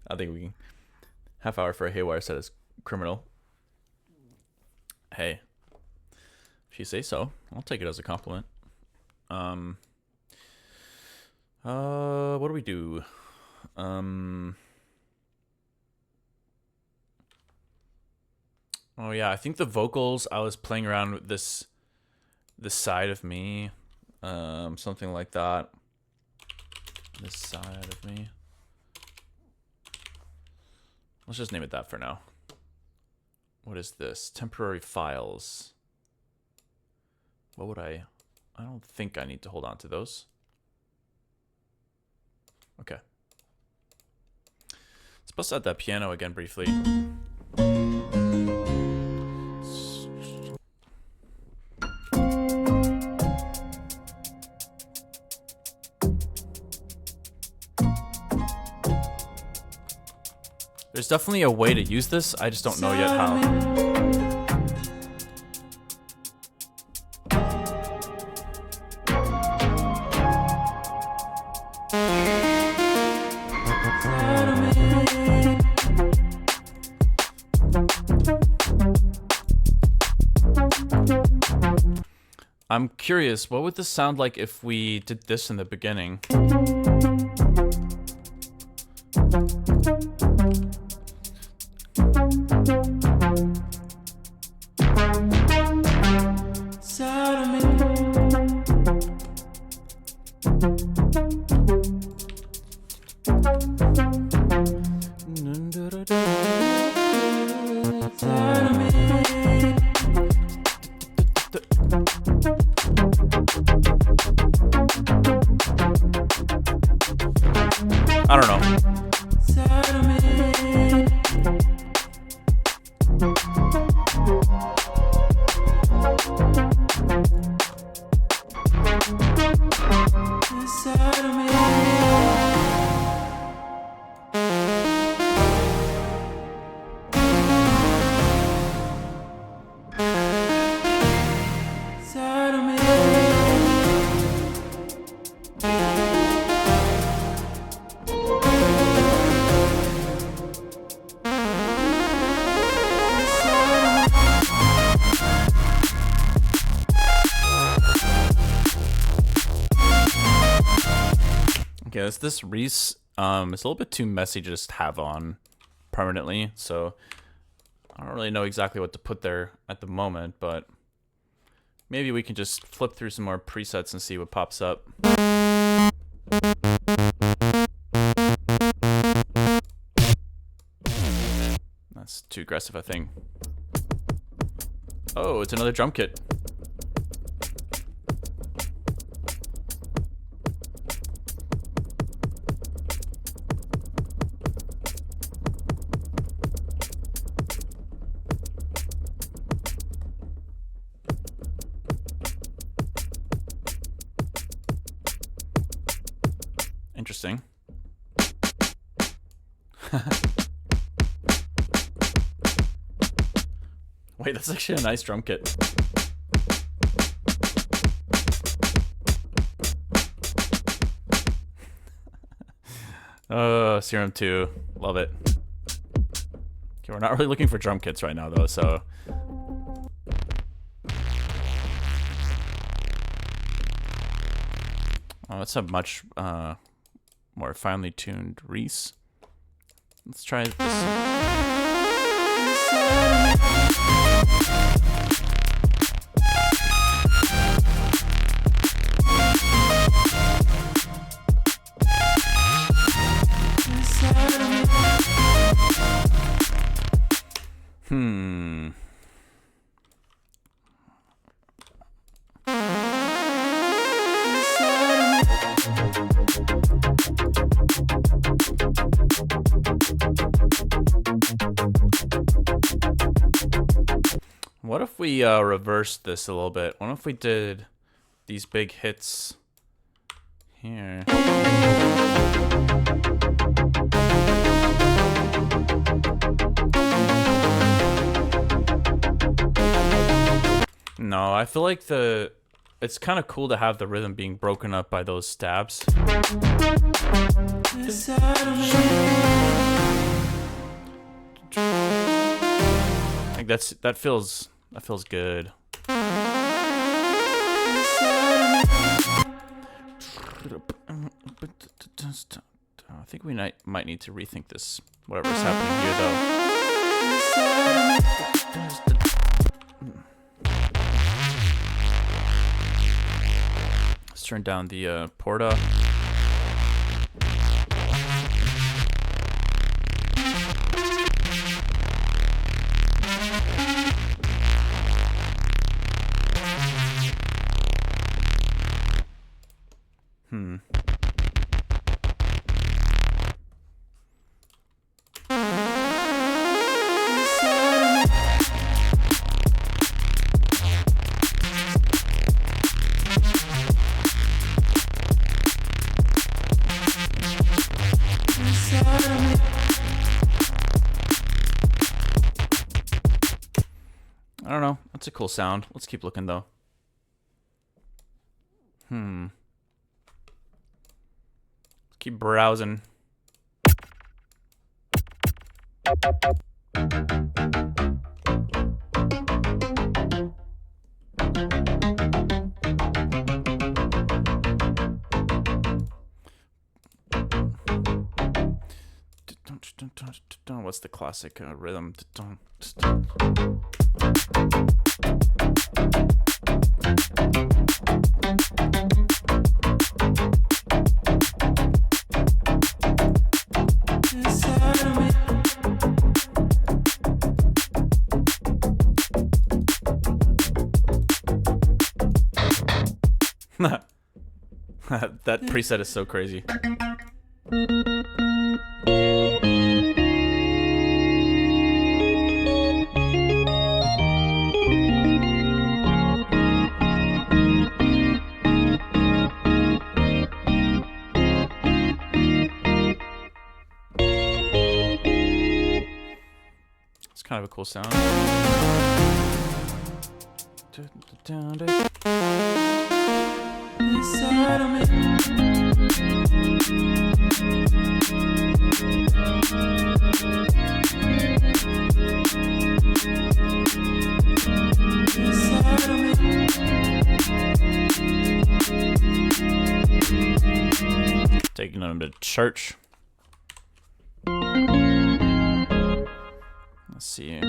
I think we can. Half hour for a Haywyre set is criminal. Hey, if you say so, I'll take it as a compliment. What do we do? Oh yeah, I think the vocals, I was playing around with this side of me. Something like that. This side of me. Let's just name it that for now. What is this? Temporary files. What would I don't think I need to hold on to those. Okay. Let's bust out that piano again briefly. There's definitely a way to use this, I just don't know yet how. I'm curious, what would this sound like if we did this in the beginning? I don't know. Okay, this Reese, it's a little bit too messy to just have on permanently, so I don't really know exactly what to put there at the moment, but maybe we can just flip through some more presets and see what pops up. That's too aggressive, I think. Oh, it's another drum kit. Interesting. Wait, that's actually a nice drum kit. Oh, Serum 2. Love it. Okay, we're not really looking for drum kits right now, though, so... Oh, that's a much more finely tuned Reese. Let's try this. What if we reversed this a little bit? What if we did these big hits here? No, I feel like it's kind of cool to have the rhythm being broken up by those stabs. Like that feels good. I think we might need to rethink this. Whatever's happening here, though. Let's turn down the Porta. I don't know. That's a cool sound. Let's keep looking, though. Let's keep browsing. What's the classic rhythm? That preset is so crazy. It's kind of a cool sound. Inside of me. Inside of me. Taking them to church. Let's see.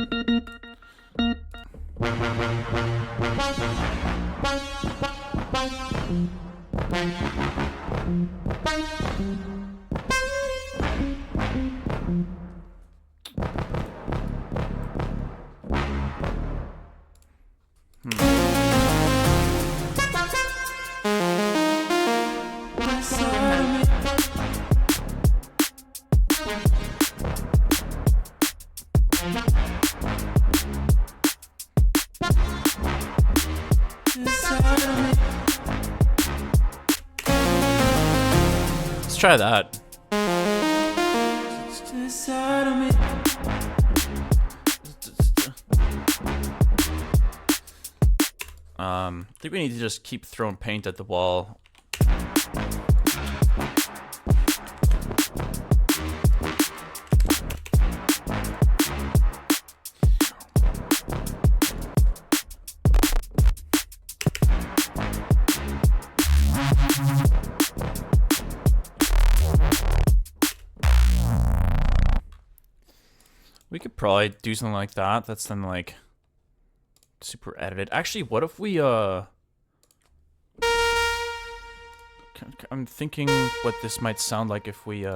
Let's try that. I think we need to just keep throwing paint at the wall. We could probably do something like that. That's then like super edited. Actually, what if we I'm thinking what this might sound like if we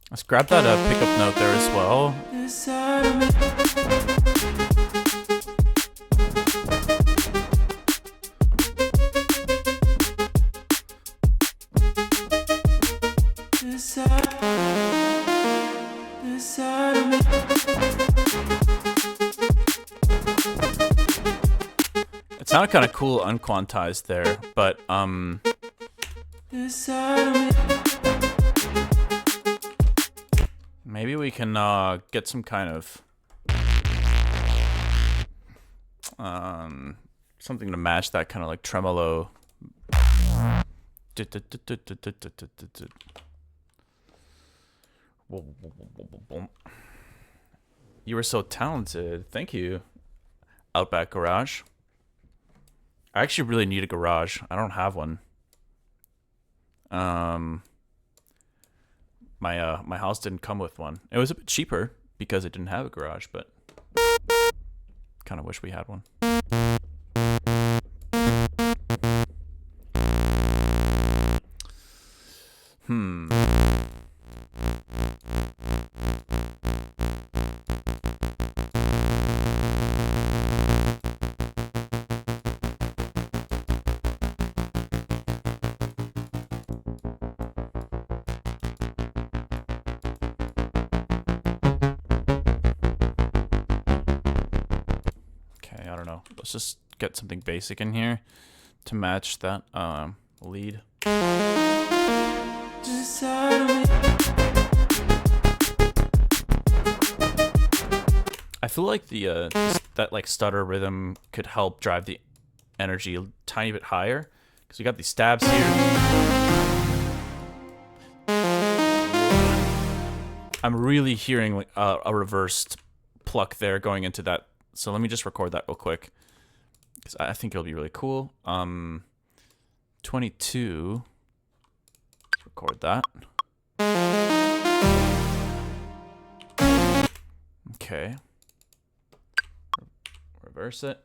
let's grab that pickup note there as well. It sounded kind of cool unquantized there, but maybe we can get some kind of something to match that kind of like tremolo. You were so talented. Thank you, Outback Garage. I actually really need a garage. I don't have one. My house didn't come with one. It was a bit cheaper because it didn't have a garage, but kind of wish we had one. Let's just get something basic in here to match that lead. I feel like the that like stutter rhythm could help drive the energy a tiny bit higher because we got these stabs here. I'm really hearing like a reversed pluck there going into that. So let me just record that real quick because I think it'll be really cool. 22. Let's record that. Okay. Reverse it.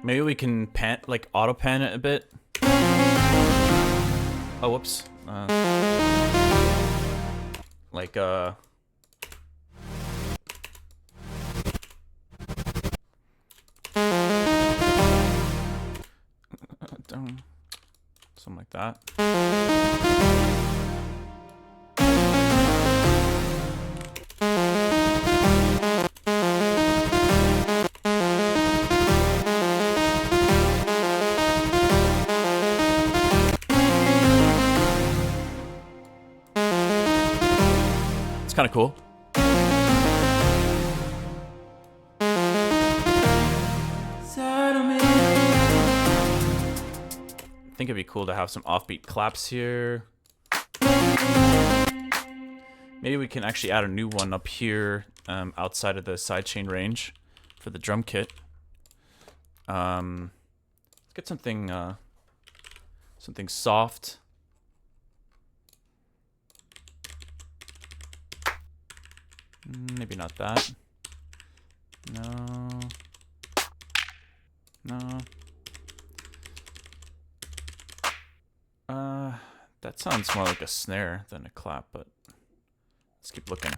Maybe we can pan, like auto pan it a bit. Oh, whoops. Something like that. Kind of cool. I think it'd be cool to have some offbeat claps here. Maybe we can actually add a new one up here outside of the sidechain range for the drum kit. Let's get something something soft. Maybe not that. No. No. That sounds more like a snare than a clap, but let's keep looking.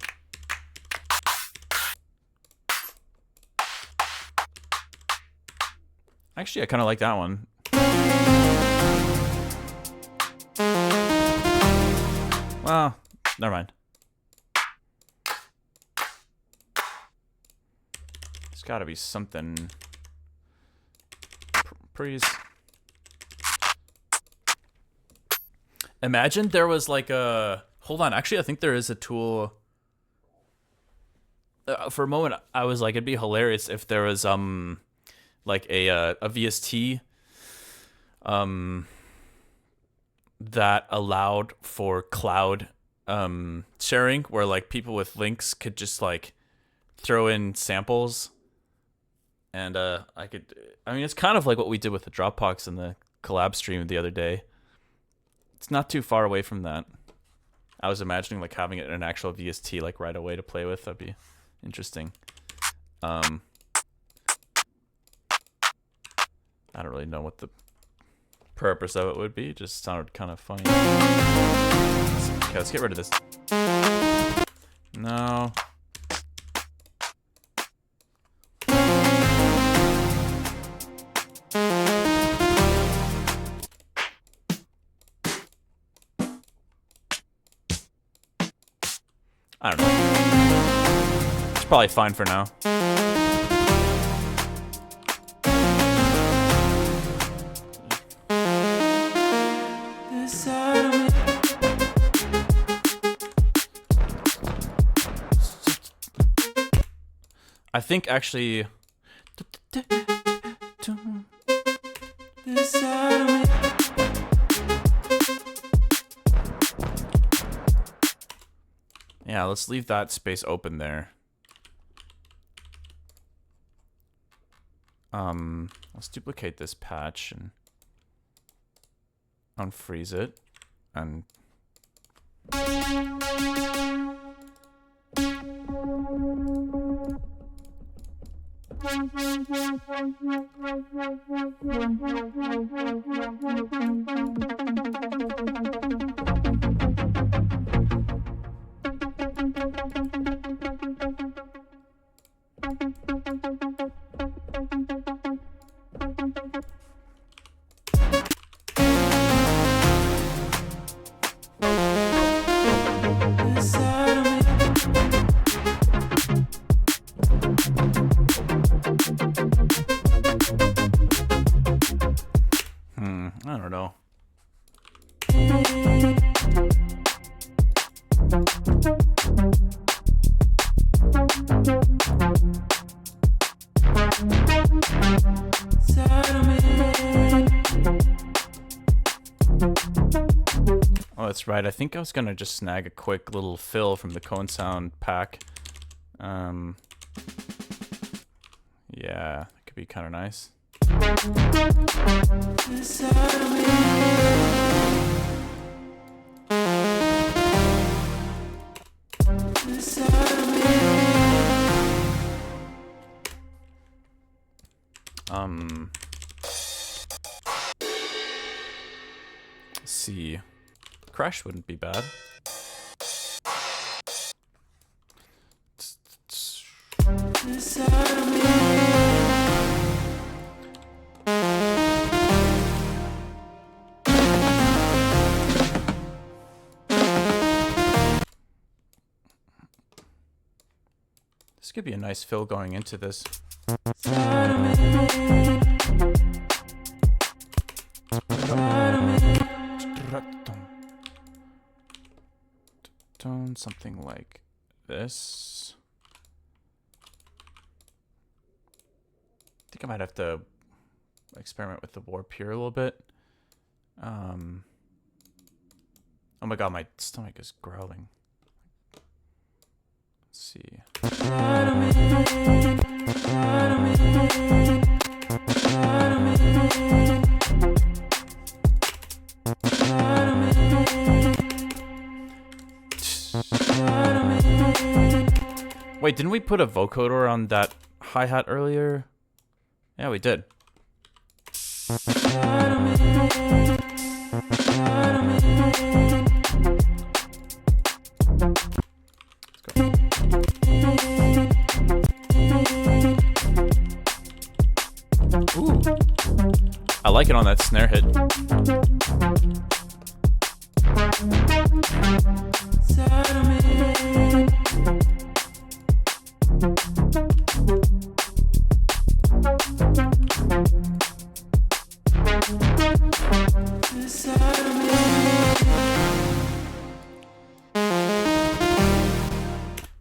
Actually, I kind of like that one. Well, never mind. There's got to be something. Please. Imagine there was like a... Hold on. Actually, I think there is a tool. For a moment, I was like, it'd be hilarious if there was like a VST that allowed for cloud sharing, where like people with links could just like throw in samples, and I mean, it's kind of like what we did with the Dropbox in the collab stream the other day. It's not too far away from that. I was imagining like having it in an actual VST like right away to play with. That'd be interesting. I don't really know what the purpose of it would be. It just sounded kind of funny. Okay, let's get rid of this. No. I don't know. It's probably fine for now. I think actually yeah, let's leave that space open there. Let's duplicate this patch and unfreeze it and I don't know. Oh, that's right. I think I was gonna just snag a quick little fill from the Cone Sound pack. Yeah, that could be kind of nice. Let's see. Crash wouldn't be bad. This could be a nice fill going into this. Something like this. I think I might have to experiment with the warp here a little bit. Oh my god, my stomach is growling. Let's see. Wait, didn't we put a vocoder on that hi-hat earlier? Yeah, we did. Ooh. I like it on that snare hit.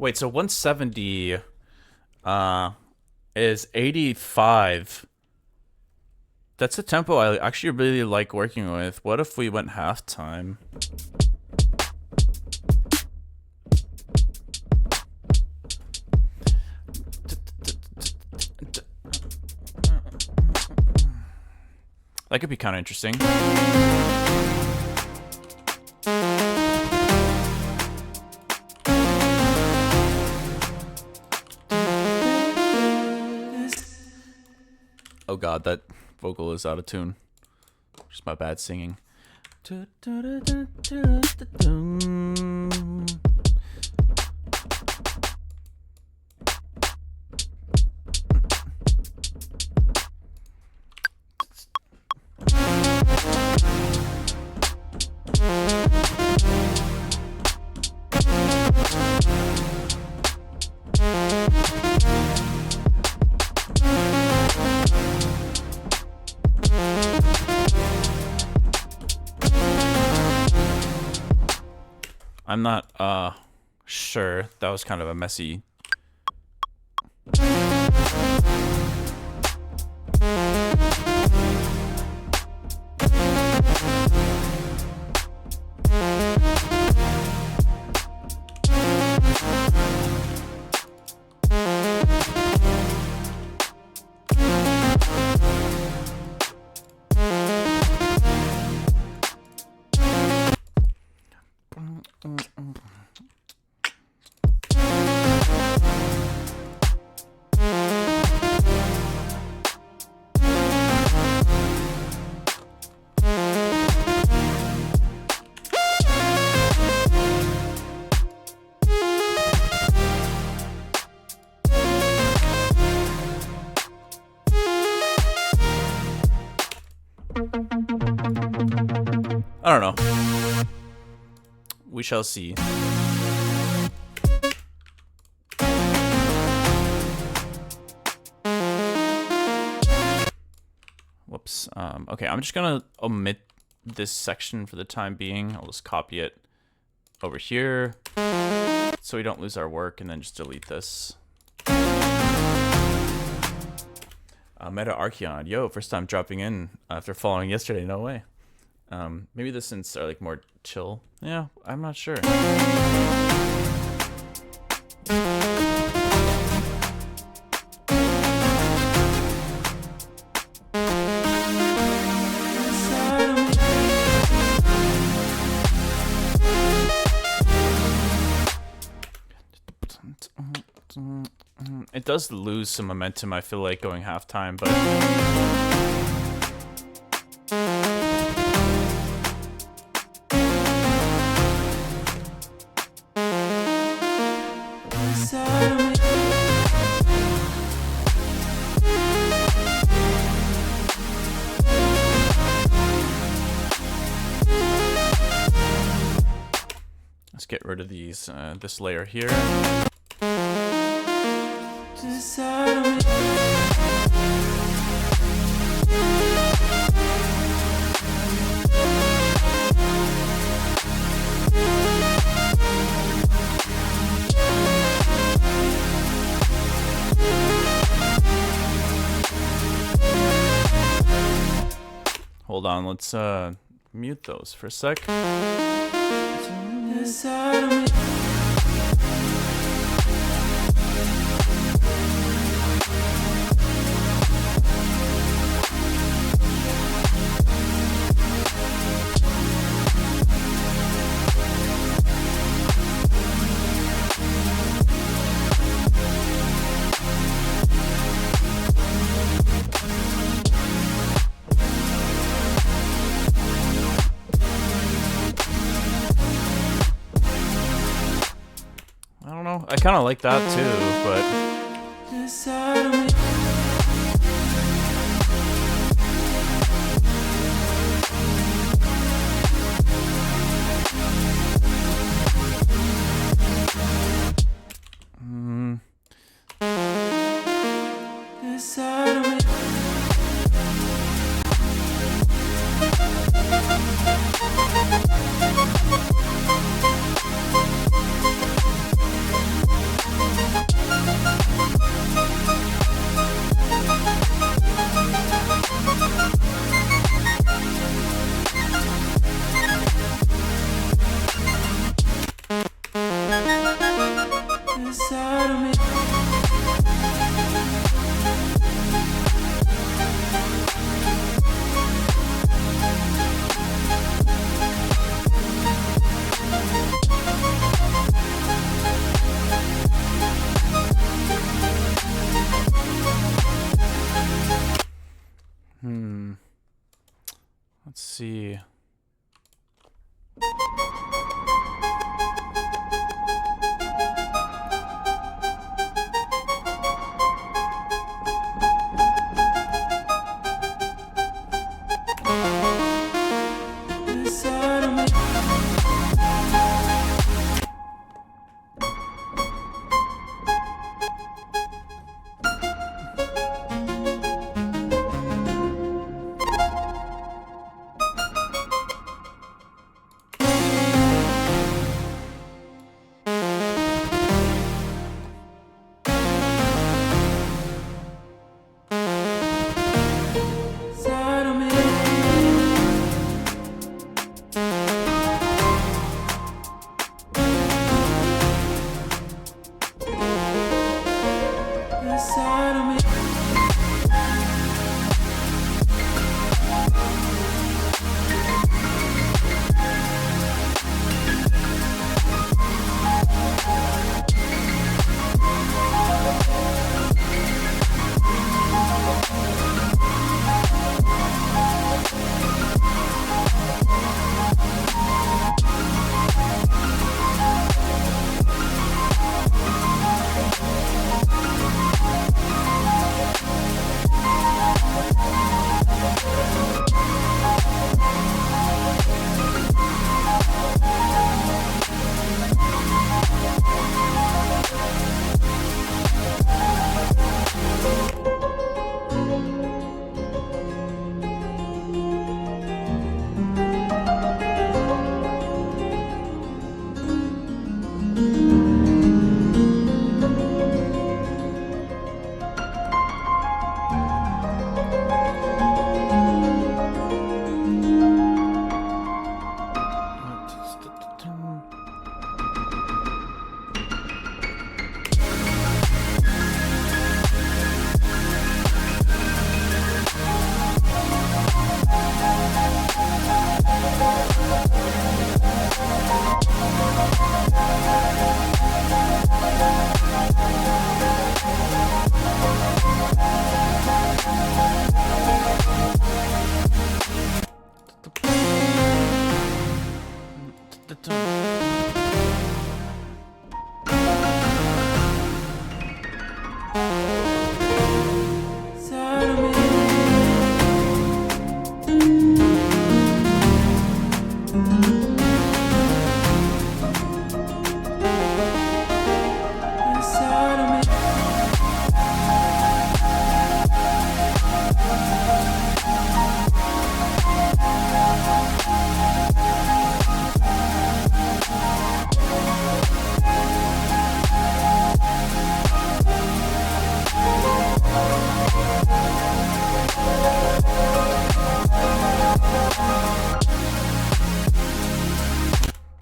Wait, so 170 is 85. That's a tempo I actually really like working with. What if we went halftime? That could be kind of interesting. Oh god, that vocal is out of tune. Just my bad singing. I'm not sure. That was kind of a messy. I don't know. We shall see. Whoops. Okay, I'm just gonna omit this section for the time being. I'll just copy it over here so we don't lose our work, and then just delete this. Meta Archeon. Yo, first time dropping in after following yesterday. No way. Maybe the synths are like more chill. Yeah, I'm not sure. It does lose some momentum, I feel like, going halftime, but let's get rid of these this layer here. Hold on, let's mute those for a sec. I kind of like that too, but Let's see.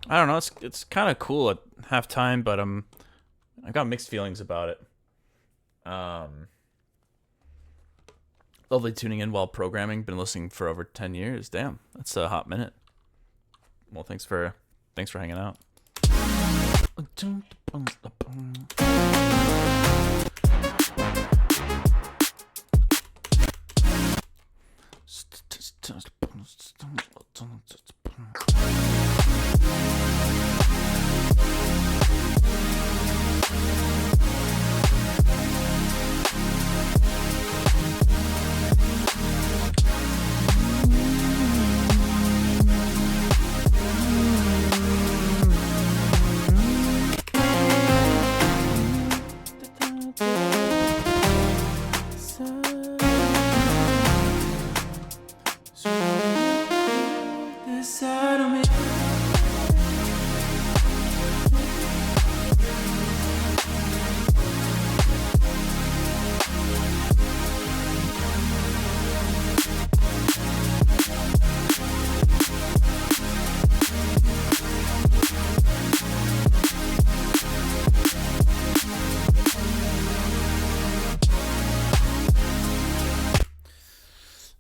I don't know. It's kind of cool at halftime, but I got mixed feelings about it. Lovely tuning in while programming. Been listening for over 10 years. Damn, that's a hot minute. Well, thanks for hanging out.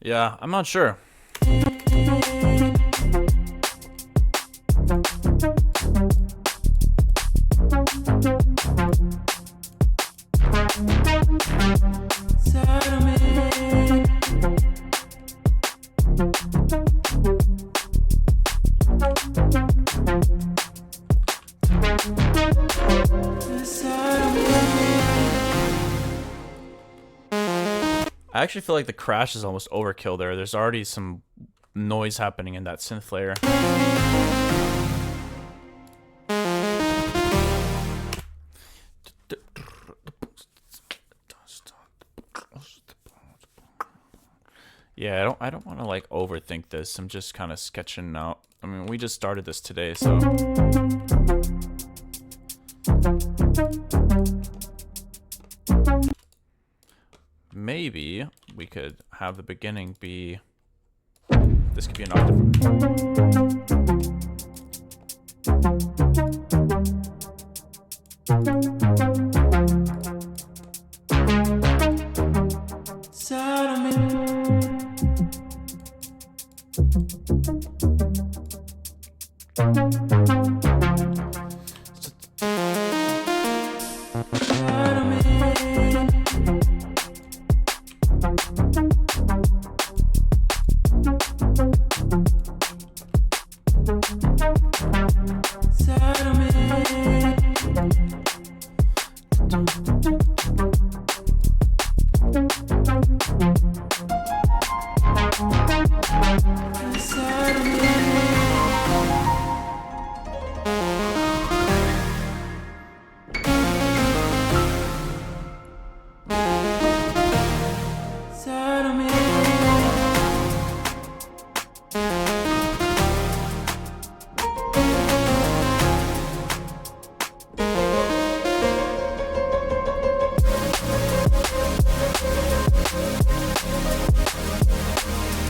Yeah, I'm not sure. actually feel like the crash is almost overkill there. There's already some noise happening in that synth layer. Yeah, I don't want to like overthink this. I'm just kind of sketching out. I mean, we just started this today, so maybe we could have the beginning be, this could be an octave.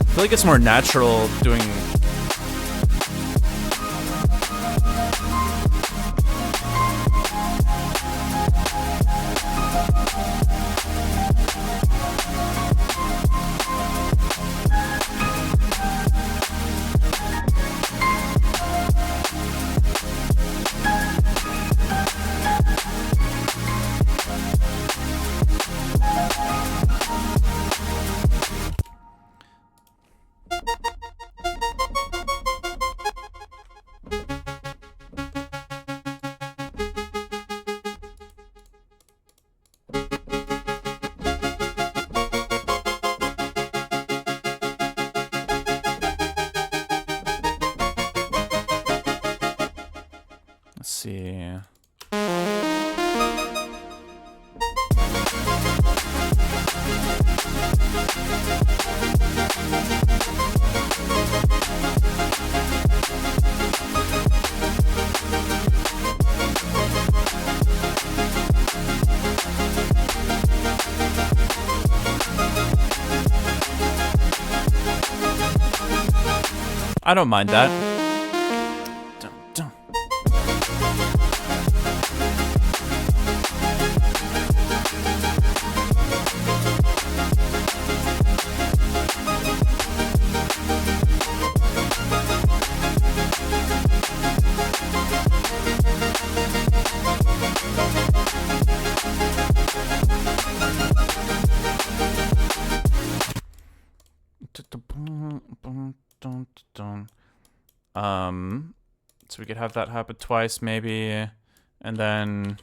I feel like it's more natural doing. Let's see. I don't mind that. So we could have that happen twice, maybe, and then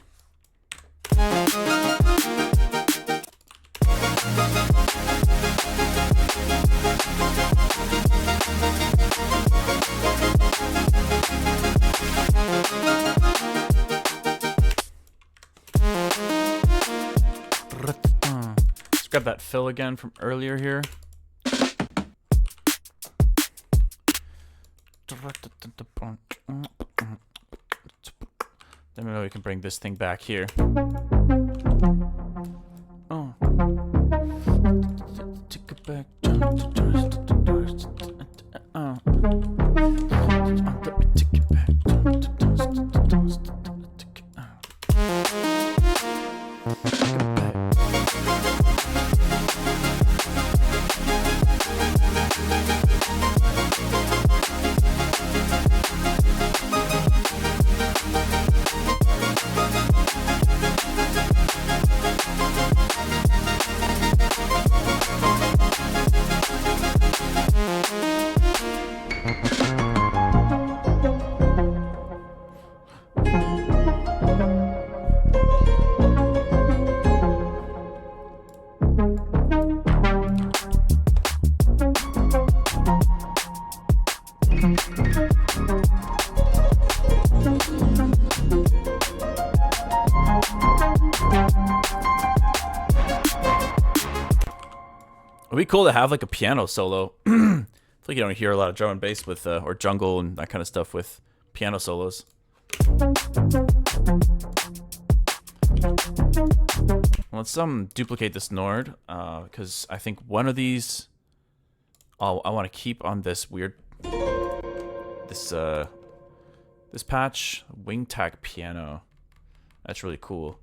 let's grab that fill again from earlier here. Then maybe we can bring this thing back here. Oh. Take it back. Take it back. It'd be cool to have like a piano solo. I feel like you don't hear a lot of drum and bass with, or jungle and that kind of stuff with piano solos. Let's duplicate this Nord, because I think one of these I want to keep on this weird this patch, wing tack piano. That's really cool.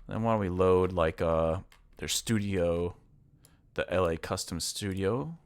Then why don't we load like their studio, the LA custom studio.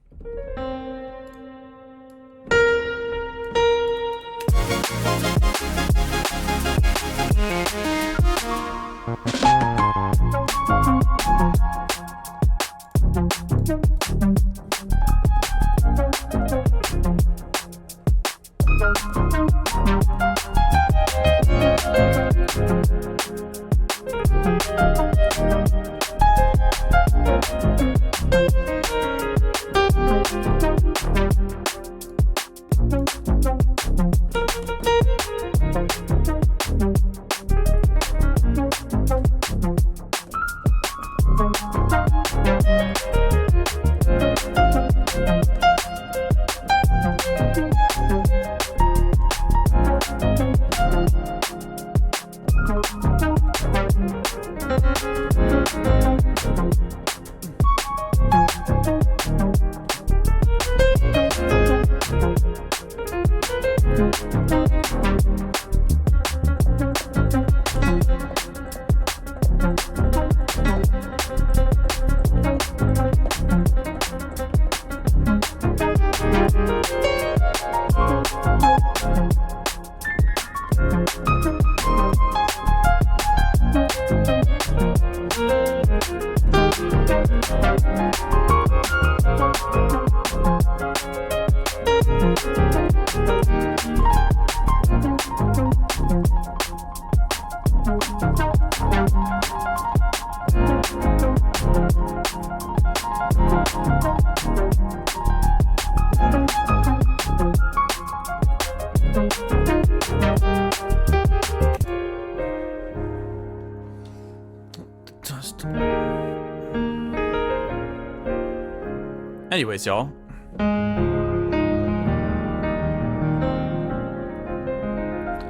Anyways, y'all.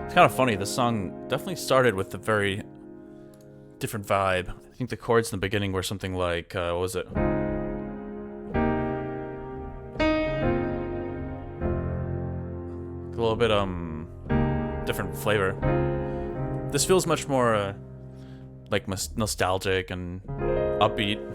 It's kind of funny. This song definitely started with a very different vibe. I think the chords in the beginning were something like, what was it? A little bit, different flavor. This feels much more, like nostalgic and upbeat.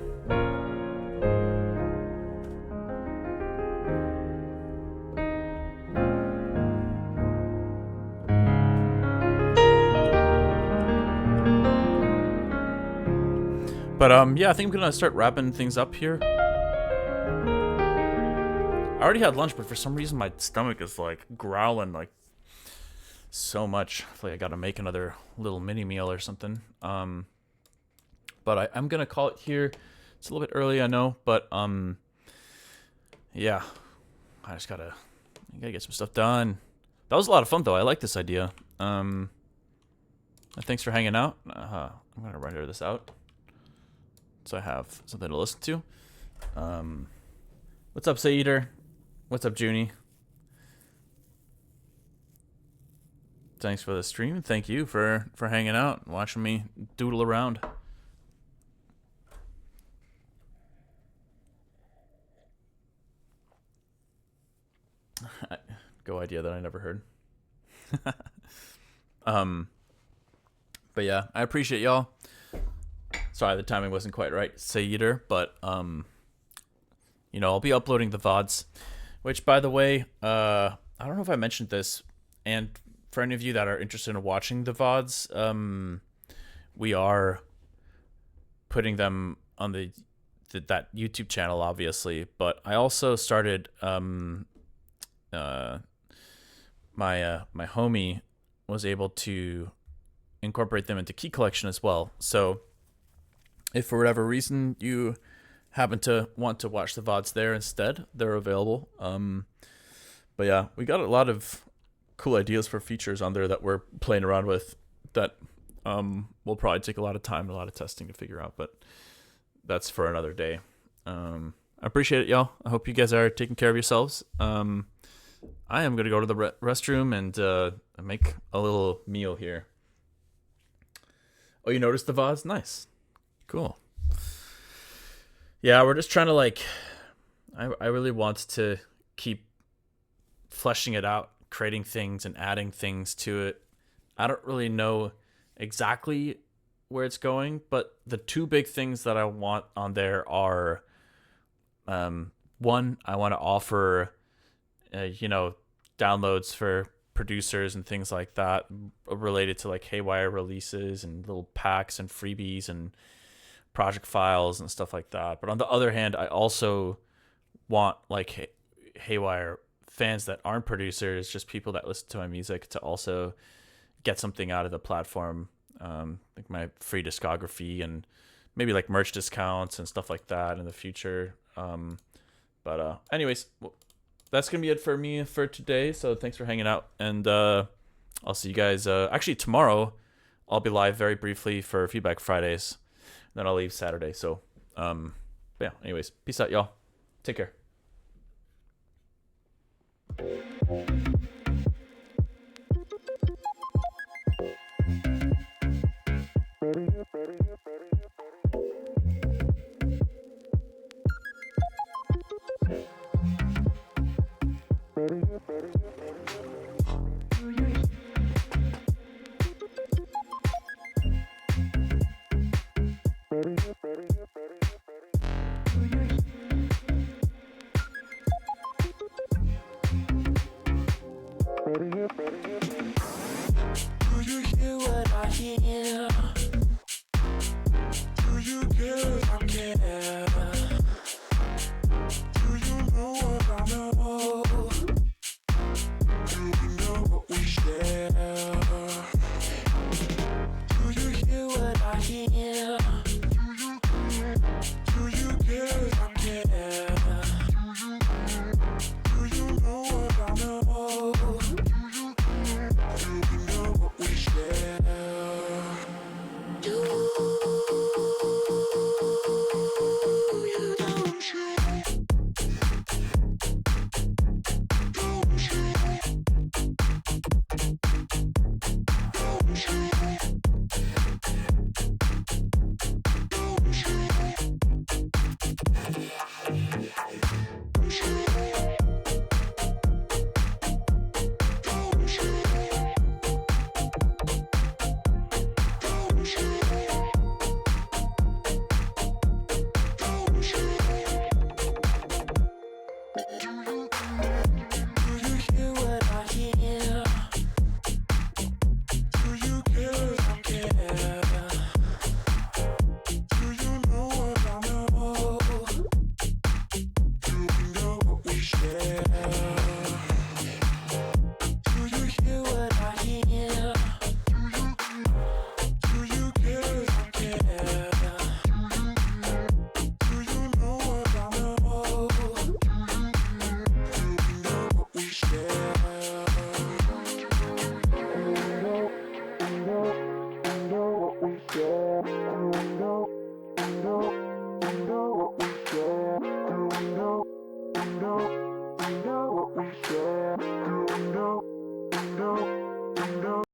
But yeah, I think I'm gonna start wrapping things up here. I already had lunch, but for some reason my stomach is like growling like so much. I feel like I gotta make another little mini meal or something. But I'm gonna call it here. It's a little bit early, I know, but yeah, I gotta get some stuff done. That was a lot of fun though. I like this idea. Thanks for hanging out. I'm gonna render this out so I have something to listen to. What's up, Saeeder? What's up, Junie? Thanks for the stream. Thank you for hanging out and watching me doodle around. Go idea that I never heard. But yeah, I appreciate y'all. Sorry, the timing wasn't quite right, Saeeder, but you know, I'll be uploading the VODs, which, by the way, I don't know if I mentioned this, and for any of you that are interested in watching the VODs, we are putting them on that YouTube channel, obviously, but I also started my homie was able to incorporate them into Key Collection as well. So if for whatever reason you happen to want to watch the VODs there instead, they're available. But yeah, we got a lot of cool ideas for features on there that we're playing around with that will probably take a lot of time and a lot of testing to figure out, but that's for another day. I appreciate it, y'all. I hope you guys are taking care of yourselves. I am gonna go to the restroom and make a little meal here. Oh, you noticed the vase? Nice, cool. Yeah, we're just trying to like. I really want to keep fleshing it out, creating things and adding things to it. I don't really know exactly where it's going, but the two big things that I want on there are, one, I want to offer, downloads for producers and things like that related to like Haywyre releases and little packs and freebies and project files and stuff like that. But on the other hand, I also want like Haywyre fans that aren't producers, just people that listen to my music, to also get something out of the platform, like my free discography and maybe like merch discounts and stuff like that in the future. But anyways, that's gonna be it for me for today. So thanks for hanging out, and I'll see you guys. Actually, tomorrow I'll be live very briefly for Feedback Fridays. Then I'll leave Saturday. So yeah. Anyways, peace out, y'all. Take care. What we share.